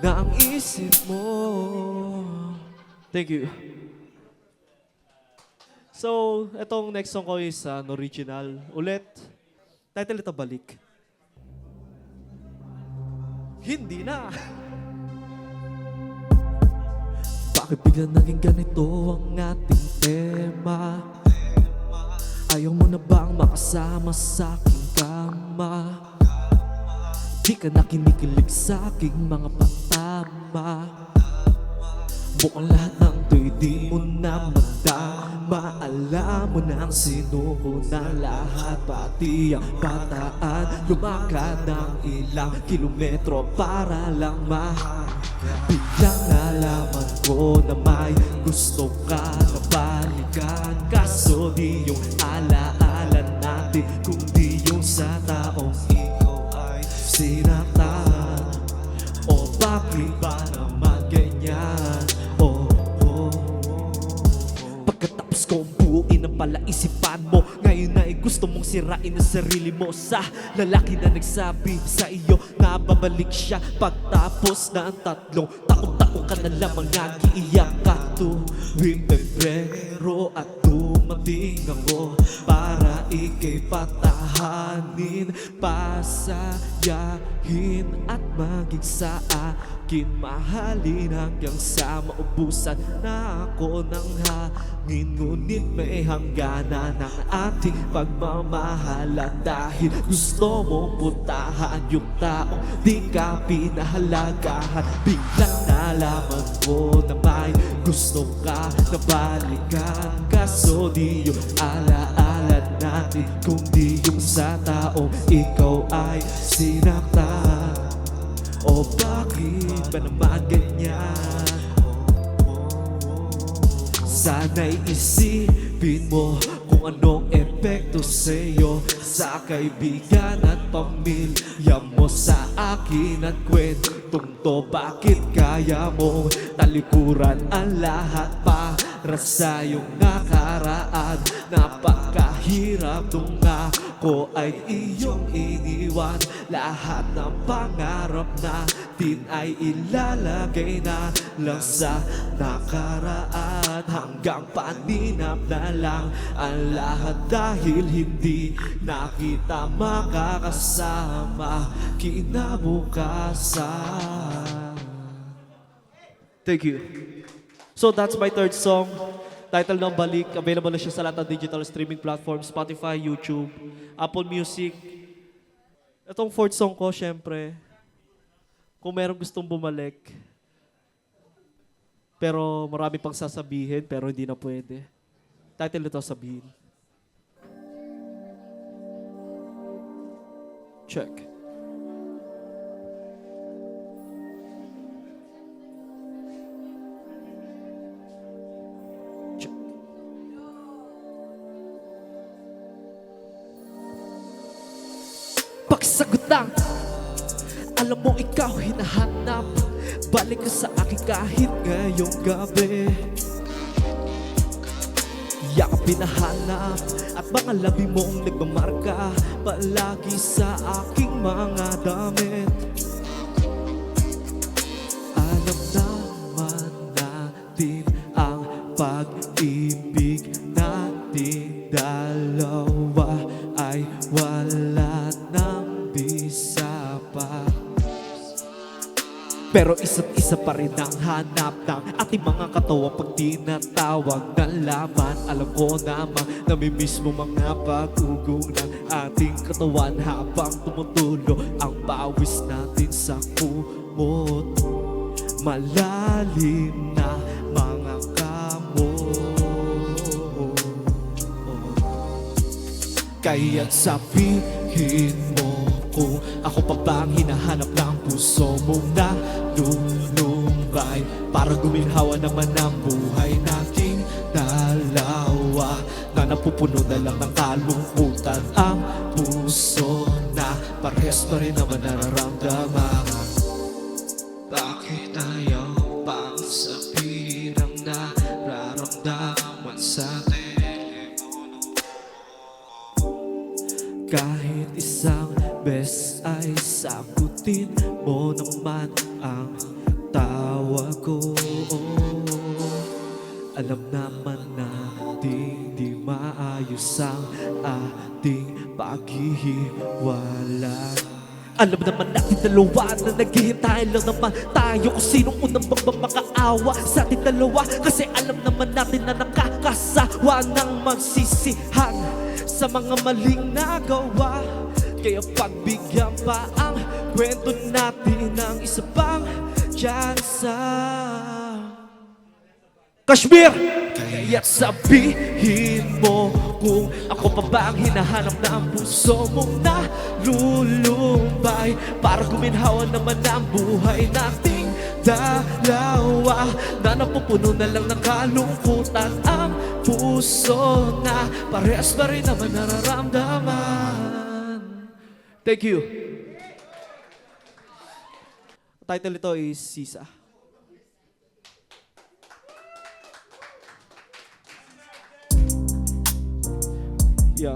ng isip mo. Thank you. So, etong next song ko is an original. Ulit, title ito, Balik. Hindi na. Bakit bigla naging ganito ang ating tema? Ayaw mo na bang makasama sa aking kama? Di ka na kinikilig sa aking mga patama. tama. Mukhang lahat ng to'y di mo na madama. Alam mo nang sinuunan lahat, pati ang bataan. Lumakad ng ilang kilometro para lang biglang nalaman ko na may gusto ka na balikan. Kaso di yung alaala natin, kundi yung sa taong ikaw ay sinaktan. O bakit ba naman ganyan? Pagkatapos kong buuin ang palaisipan mo, ngayon ay gusto mong sirain ang sarili mo sa lalaki na nagsabi sa iyo na babalik siya pagtapos ng 3 taon ka na lamang nag-iiyak ka tuwing Pebrero at dumating ako para ika'y patahanin, pasayahin at maging sa akin mahalin hanggang sa maubusan na ako ng hangin. Ngunit may hangganan ng ating pagmamahala dahil gusto mong putahan yung taong di ka pinahalagahan. Biglang nalaman ko na may gusto ka na balikan. Kaso di yung alaala natin, kundi yung sa taong ikaw ay sinaktan. O bakit ba naman ganyan? Sana'y isipin mo kung anong epekto sa'yo, sa kaibigan at pamilya mo, sa akin at kwentong to. Bakit kaya mong talikuran ang lahat para sa iyong nakaraan? Napakahirap nung ako ay iyong iniwan. Lahat ng pangarap natin ay ilalagay na lang sa nakaraan. Hanggang paninap na lang ang lahat dahil hindi na kita makakasama kinabukasan. Thank you. So that's my 3rd song. Title ng Balik. Available na siya sa lahat ng digital streaming platforms, Spotify, YouTube, Apple Music. Itong 4th song ko, syempre, kung merong gustong bumalik, pero marami pang sasabihin, pero hindi na pwede. Title nito, Sabihin. Check. Pagsagot lang, alam mo ikaw hinahanap. Balik ka sa akin kahit ngayong gabi. Yakap pinahanap at mga labi mong nagmamarka palagi sa aking mga damit. Alam naman natin ang pag-ibig natin dalawa ay wala nang bisa pa. Pero isa't isa pa rin ang hanap ng ating mga katawan pag tinatawag na laman. Alam ko namang namimiss mo mga pag-ugong ng ating katawan habang tumutulo ang pawis natin sa kumot. Malalim na mga kamot. Kaya't sabihin mo kung ako pa bang hinahanap ng puso mong nalulumbay para guminhawa naman ang buhay nating dalawa, na napupuno na lang ng kalungkutan ang puso na parehas pa rin naman nararamdaman. Bakit ayaw pang sabihin ang nararamdaman sa telepono? Kahit isang bes ay sagutin mo naman ang tawag ko. Alam naman natin di maayos ang ating paghihiwalay. Alam naman natin dalawa na naghihintay lang naman tayo kung sinong unang makaawa sa ating dalawa. Kasi alam naman natin na nakakasawa ng magsisihan sa mga maling nagawa. Kaya pagbigyan pa ang kwento natin ng isa pang dyan sa Kashmir. Kaya't sabihin mo kung ako pa ba ang hinahanap na ang puso mong nalulumbay, para guminhawa naman ang buhay nating dalawa, na napupuno na lang ng kalungkutan ang puso na parehas pa rin naman nararamdaman. Thank you. Title nito is Sisa. Yeah.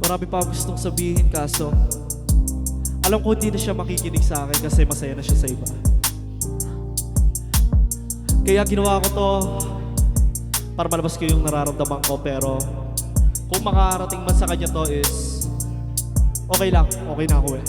Marami pa akong gustong sabihin kaso alam ko hindi na siya makikinig sa akin kasi masaya na siya sa iba. Kaya ginawa ko to para malabas ko yung nararamdaman ko, pero kung makarating man sa kanya to is okay lang, okay na ako eh.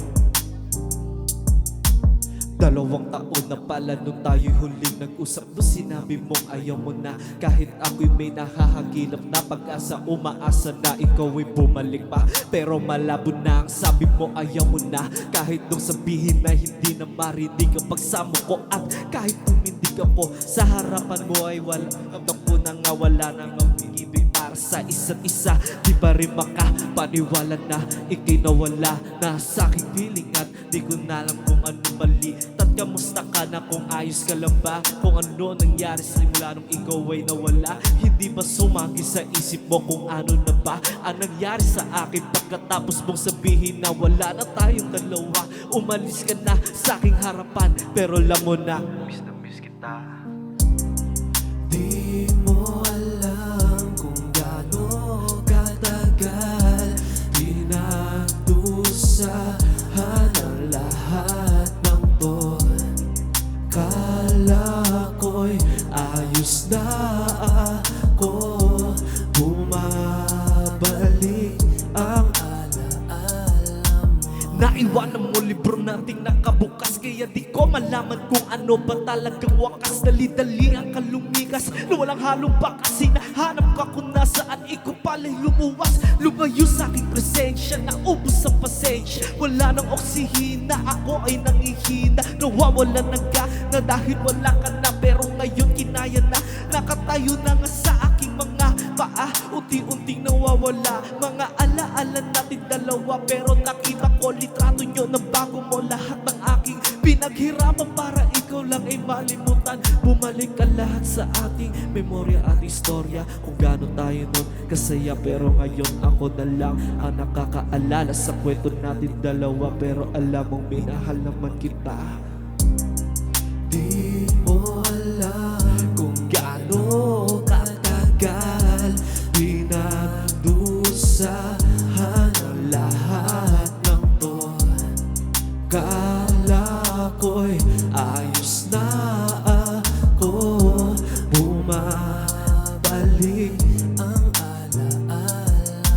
2 taon na pala nung tayo'y huling nag-usap, no sinabi mong ayaw mo na, kahit ako'y may nakahagilap na pag-asa, umaasa na ikaw ay bumalik pa. Pero malabo na ang sabi mo ayaw mo na, kahit nung sabihin na hindi na marinig ang pagsamo ko, at kahit tumindig ako sa harapan mo ay wala, ramdam ko na nga wala nang ang pag-ibig para sa isa't isa. Di pa rin makapaniwala na ikay nawala na sa aking piling, at di ko na alam kung ano mali. At kamusta ka na, kung ayos ka lang ba, kung ano nangyari simula nung ikaw ay nawala. Hindi ba sumagi sa isip mo kung ano na ba ang nangyari sa akin pagkatapos mong sabihin na wala na tayong dalawa. Umalis ka na sa aking harapan, pero alam mo na miss kita. Di mo alam kung gaano katagal pinagdusahan ang lahat ng to. Kala ko'y ayos na ako, bumabalik ang alaala mo. Naiwanan mo libro nating nakabukas, kaya di ko malaman kung ano ba talagang wakas. Dali-dali ang kalumigas na walang halong bakas. Hinahanap ka kung nasaan, ikaw pala'y lumuwas. Lumayo sa aking presensya, naubos ang pasensya. Wala nang oksihina, ako ay nangihina. Nawawalan ng gana dahil wala ka na, pero ngayon kinaya na. Nakatayo na nga sa aking mga paa, unti-unting nawawala mga alaala natin dalawa. Pero nakita ko litrato nyo na bago mo lahat ng aking pinaghirapan para ikaw lang ay malimutan. Bumalik ka lahat sa ating memorya at istorya, kung gaano tayo nun kasaya. Pero ngayon ako na lang ang nakakaalala sa kwento natin dalawa, pero alam mong minahal naman kita. Di mo alam kung gaano katagal pinagdusahan ang lahat ng to. Kala ko'y ayos na ako, bumabalik ang alaala.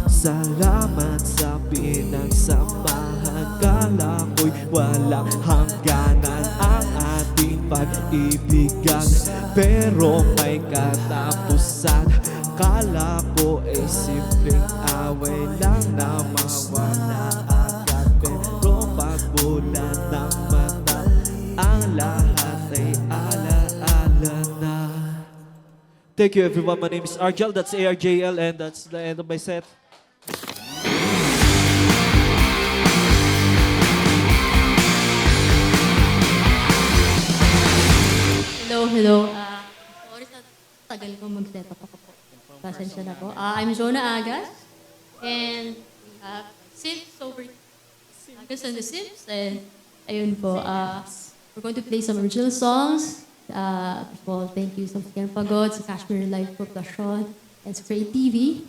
Salamat sa pinagsamahan, kala ko'y walang hangganan ang ating pag-ibigan, pero may katapusan. Kala ko ay simpleng away lang na mawala agad, pero pagbulan ng mata ang lahat ay alaala na. Thank you everyone, my name is Arjel, that's ARJL, and that's the end of my set. Hello. Sorry sa tagal ko mag-set up ako po. Pasensya na po. I'm Jonah Agas. And we have Sims over Agas and the Sims. And ayun po, we're going to play some original songs. First of all, thank you sa Kian Pagod, sa Kashmir Live Production, and sa Create TV.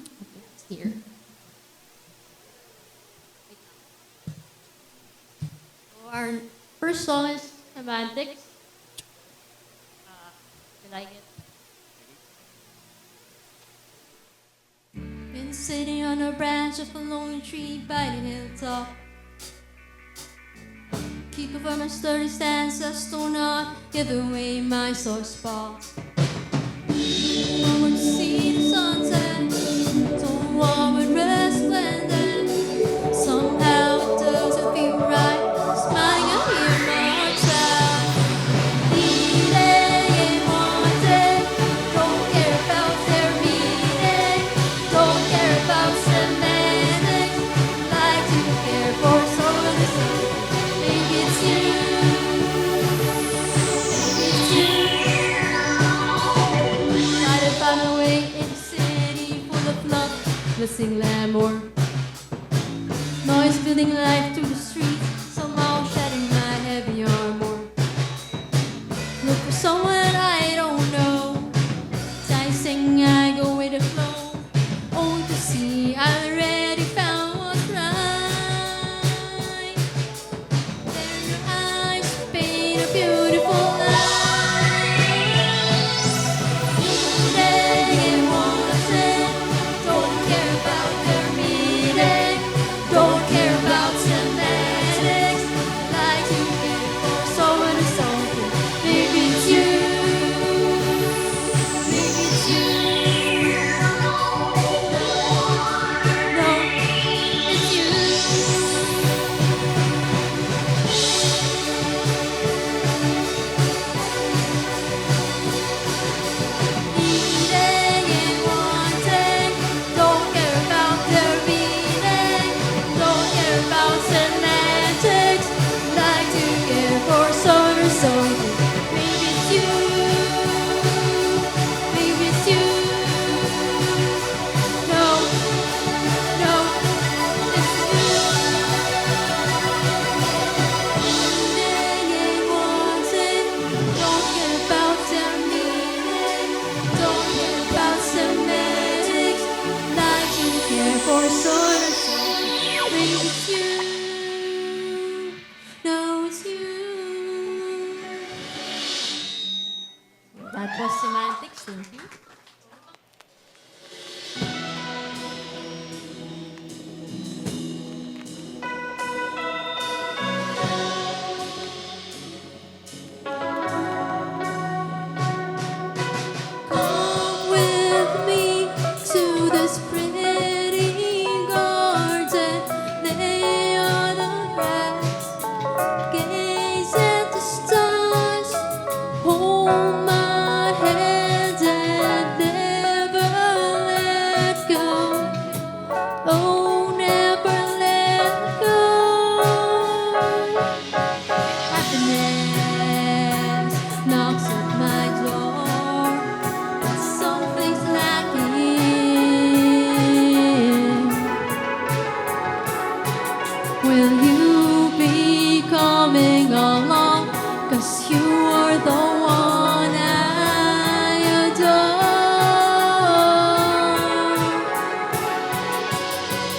It's here. So our first song is Semantics. You like it? Been sitting on a branch of a lone tree by the hilltop, keeping for my sturdy stances, do not give away my soft spot. Don't want to see the sunset, don't want to rest splendid. Somehow it doesn't feel right, smiling at me myself. sing glamour. Noise building life through the streets, somehow shedding my heavy armor. Look for someone I don't know, enticing I go with the flow. Oh, to see I already found what's right. There your eyes paint a beautiful line. They want to say, don't care about their meaning, don't care about semantics. Like to get for someone or something. Maybe it's you, maybe it's you. No, it's you. Needing and wanting, don't care about their meaning, don't care about semantics. Like to care for someone or something. Maybe it's you, maybe it's you. No, no, it's you. Needing and wanting, don't care about their meaning, don't care about semantics. Like to care for someone or something. Maybe it's you. No, it's you. That was semantics, thank you. Come with me to this pretty garden, lay on the grass, gaze at the stars, hold my hand and never let go. Oh, never let go. Happiness knocks at my door, but something's lacking. Will you be coming along? 'Cause you are the one I adore.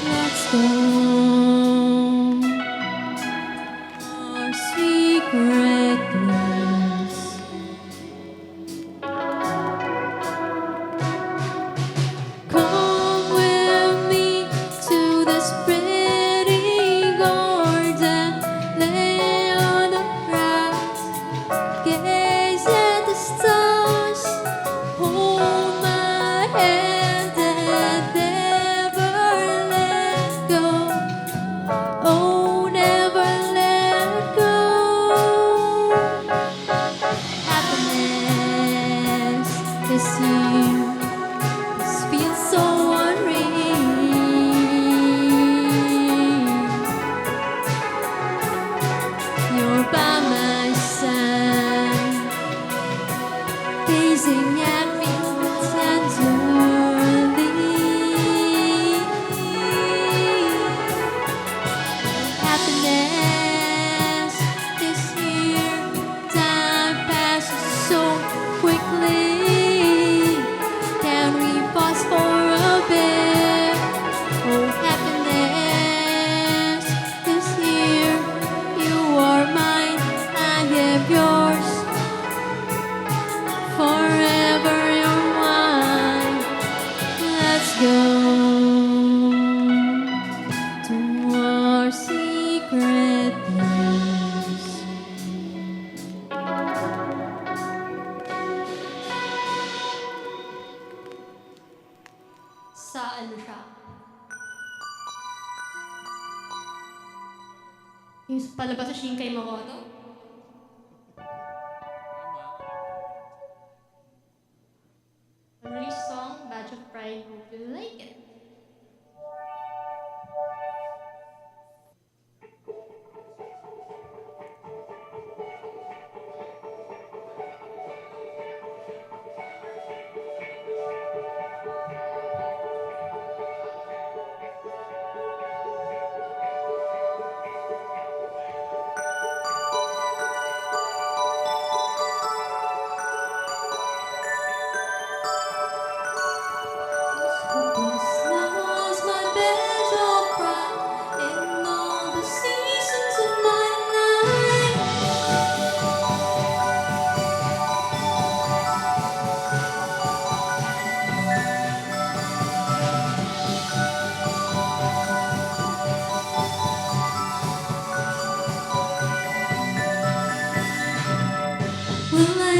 Let's go. Our secret place. Come with me to this pretty garden, lay on the grass, gaze at the stars, hold my hand and never let go. Oh, never let go. Happiness is here. This feels so unreal. You're by my side, gazing at me tenderly. Happiness is here. Time passes so quickly. Can we pause for a bit? Oh, happiness is here. You are mine, I am yours. Forever you're mine. Let's go to our secret place. Sa ano siya? Yung palabas sa Shinkai Makoto? A release song, Badge of Pride. Hope you like it.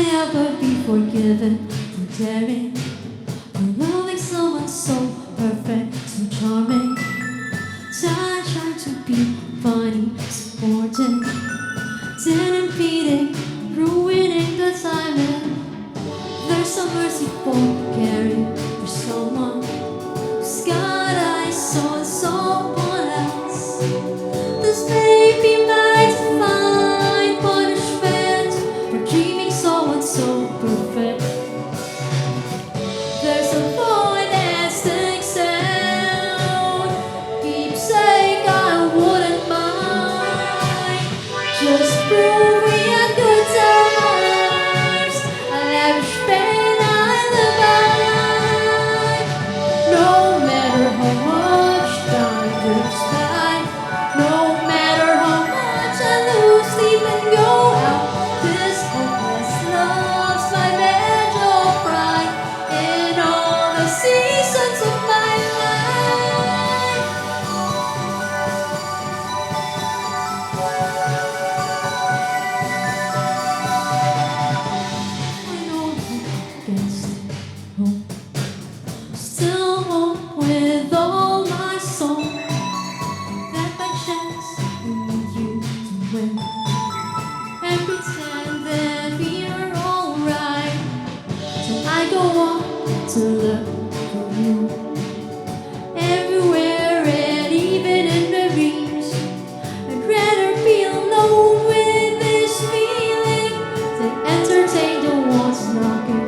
ever be forgiven for daring, for loving someone so perfect, so charming? I tried to be funny, supporting, then impeding, ruining the timing. There's some mercy for caring for someone who's got eyes on someone else. This may be my divine punishment for dreaming someone so perfect. There's a void that sticks out, keeps saying I wouldn't mind. Just prove we had good times. I lavish pain I live by. No matter how much time drifts by, no matter how much I lose, sleep and go out. This hopeless love's my badge of pride in all the seasons of my life. I know hope against hope, still hope with all my soul that by chance we need you to win, and pretend that we're alright. So I go on to look for you everywhere and even in my dreams. I'd rather be alone with this feeling than entertain the ones knocking.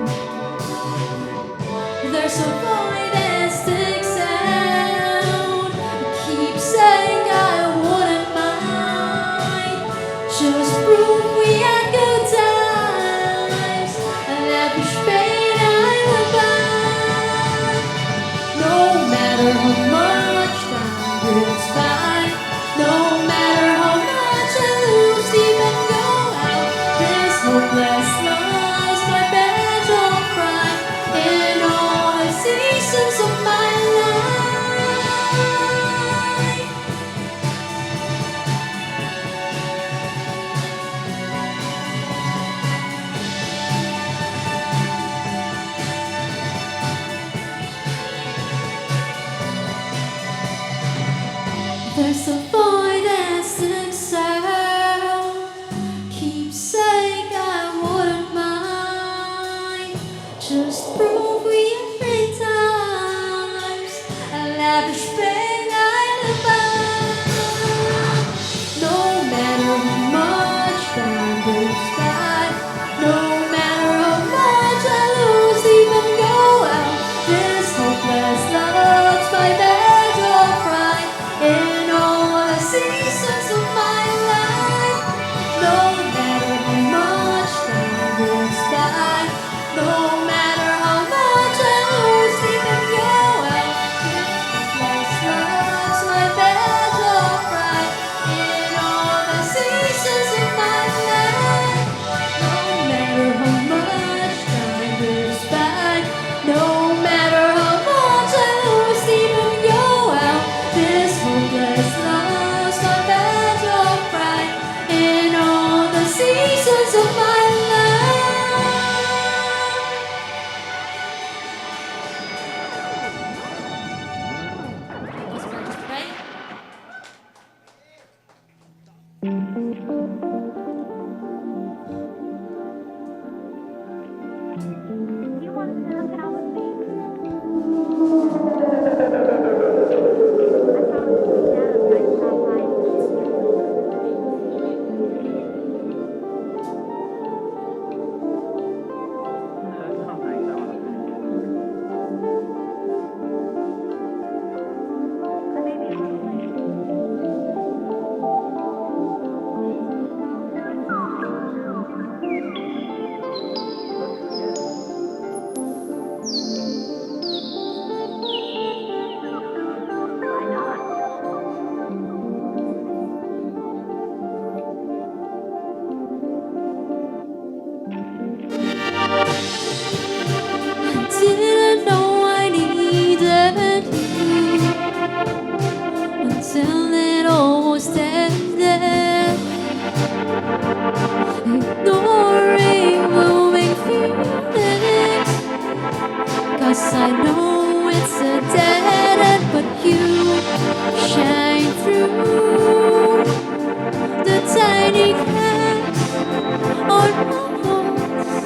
There's a void that sticks out, keeps saying I wouldn't mind. Just prove we had good times. I lavish pain I will buy. No matter how much time drifts by, no matter how much I lose, sleep and go out. This hopeless love's my badge of pride in all the seasons of my life. There's a void that sticks out, keeps saying I wouldn't mind. Just prove we had great times. I lavish pain I live by. No matter how much time goes by, no matter how much I lose, even go out. This hopeless love's my badge of pride in all the seasons of my life. No matter how much time goes by, no matter how much I lose, even go out. This love's my badge of pride in all the seasons of my life. No matter how much time goes by, no matter how much I lose, even go out. This hopeless love's my badge of pride in all the seasons of my life. Right? know it's a dead end, but you shine through the tiny cracks on my walls.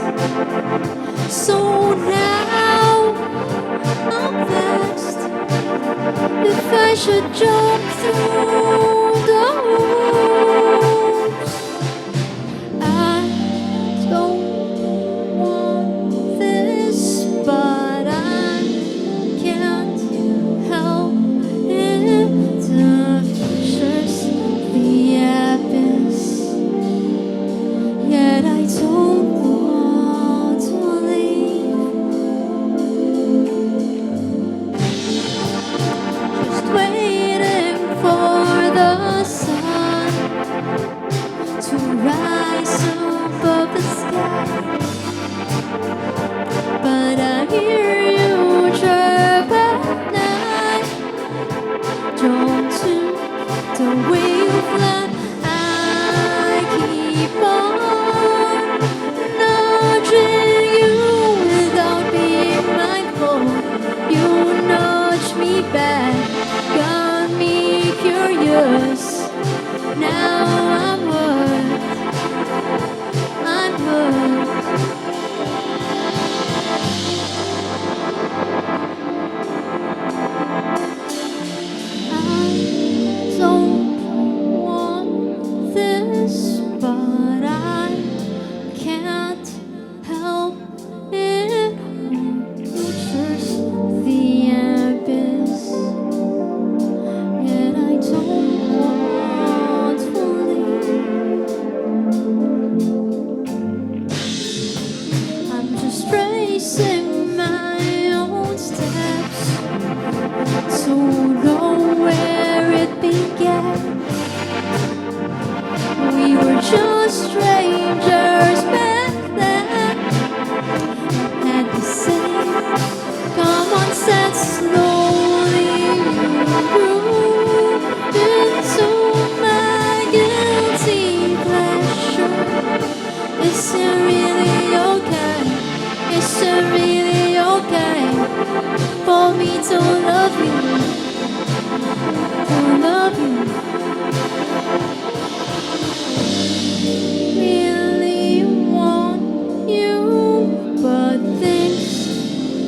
So now I'm vexed if I should jump through the hoops. I don't want this, but I can't help it. The future's the abyss, yet I don't want to leave. Just waiting for the sun to rise above the sky. But I hear you chirp at night. Don't you, the way you fly, I keep on nudging you without being mindful. You nudge me back, got me curious. Now I'm hooked. I'm hooked. I don't want this, but I can't help it. Future's the abyss, yet I don't want to leave. I'm just tracing my own steps to know where it began. We were just strangers back then. Had the same common sense. Slowly you grew into my guilty pleasure. Is it really okay? Is it really okay for me to love you? To love you. Really want you, but things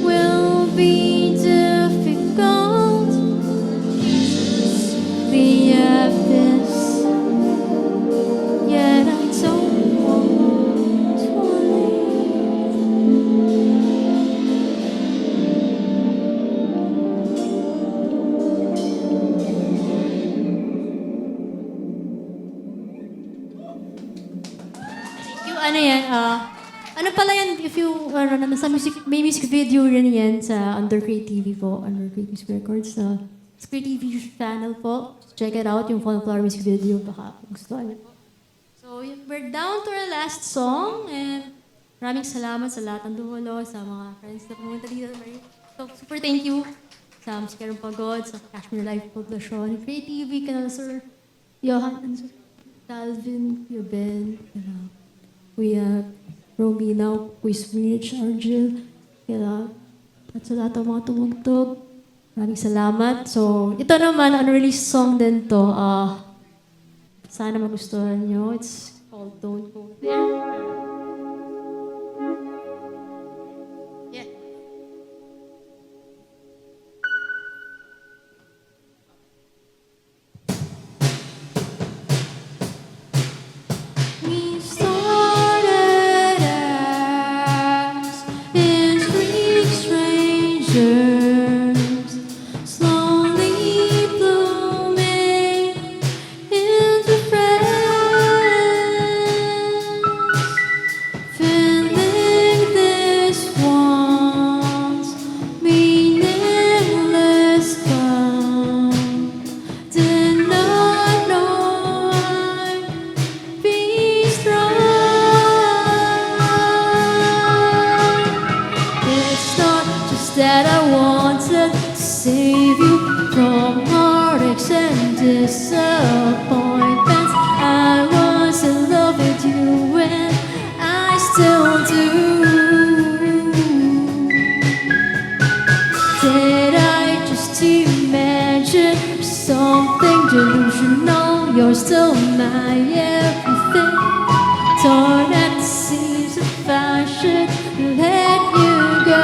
will be difficult. The abyss, yet I don't want to leave. Yung ano yan, ano pala yan, if you, nasa may music video rin yan sa Under Create TV po, Under Create Music Records, sa Create TV channel po. Check it out, yung Fall Flower music video, baka gusto niyo po. So, we're down to our last song, and maraming salamat sa lahat ng dumulo, sa mga friends na pumunta dito. So, super thank you sa Musikarong Pagod, sa Kashmir Live Poblacion, Create TV, kanal Sir Johan, and Sir Calvin, Kuya Ben, Kuya Romina, Kuya Rich, Argel, at sa lahat ng mga tumugtog. Maraming salamat. So, ito naman, unreleased song din to. Sana magustuhan nyo. It's called Don't Go There. Yeah. We started as intrigued strangers, slowly blooming into friends, filling this once meaningless cup. Did not know I'd be strong. It's not just that I wanted to save you from heartaches and disappointments. I was in love with you and I still do. still my everything. Torn at the seams if I should let you go.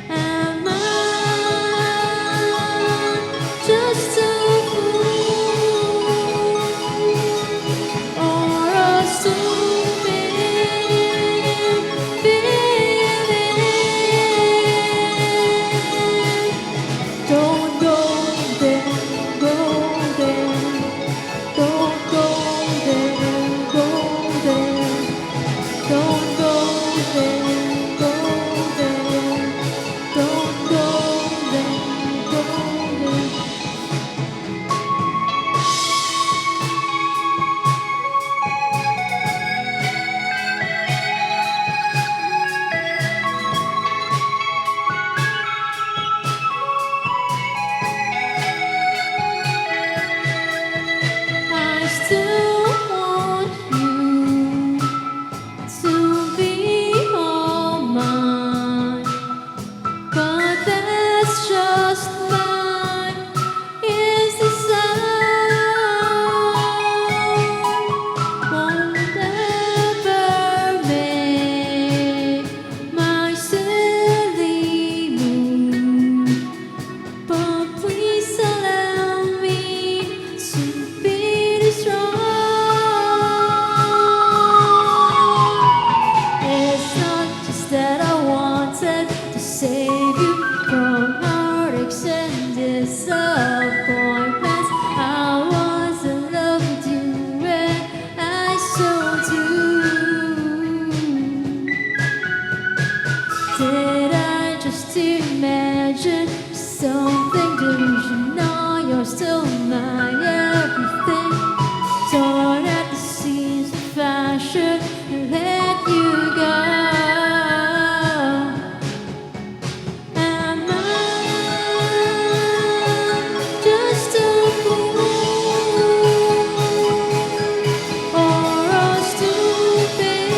Am I just a fool or a stupid feeling? Don't go there, go there. Don't go there, go there. Don't go there, go there. Don't go there, go there. I still want you to be all mine, but that's just my indecision. Won't ever make my silly move, but please allow me to be strong. It's not just that I wanted to save you from heartaches and disappointments. I was in love with you and I so do. Did I just imagine something delusional? You're still my everything. Torn at the seams if I should let you go. Am I just a fool or a stupid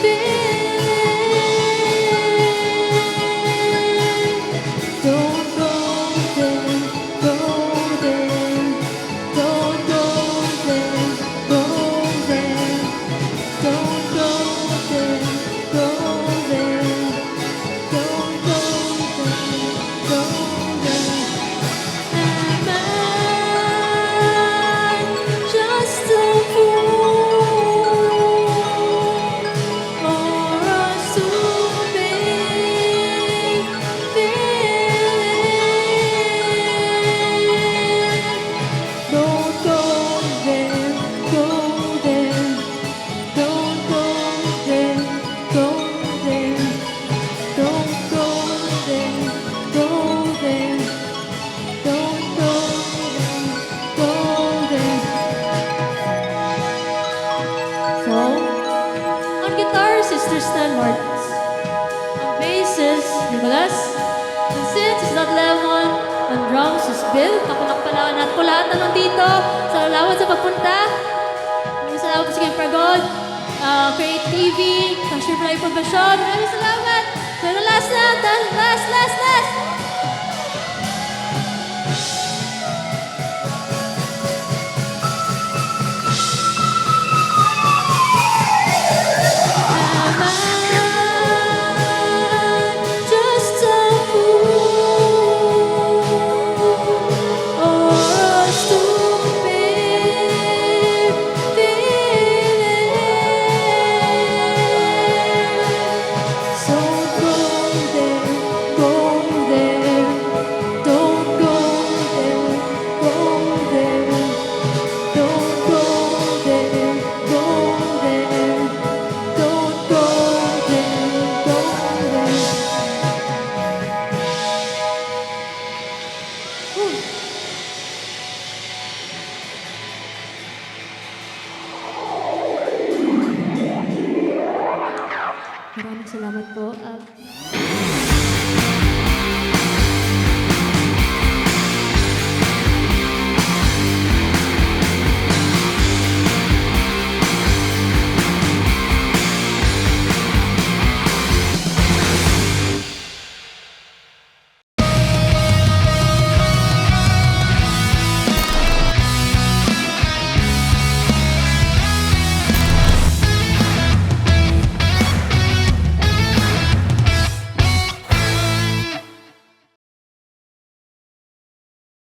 feeling? Don't go there, go there. Don't go there, go there. Don't go there, go there. Don't go there, go there. Am I just a fool or a stupid feeling? Don't go there, go there. Don't go there, go there. Don't go there, go there. Don't go there, go there. So, on guitar, Sister Stan Martins. On bassist, Nicholas. On synths is Lemon. On drums is Bill. Kapalakpalaan natin po lahat na nandito. Salamat sa pagpunta. Maraming salamat po sa Game for God. Create TV. Passion for Information. Maraming salamat. Pero last.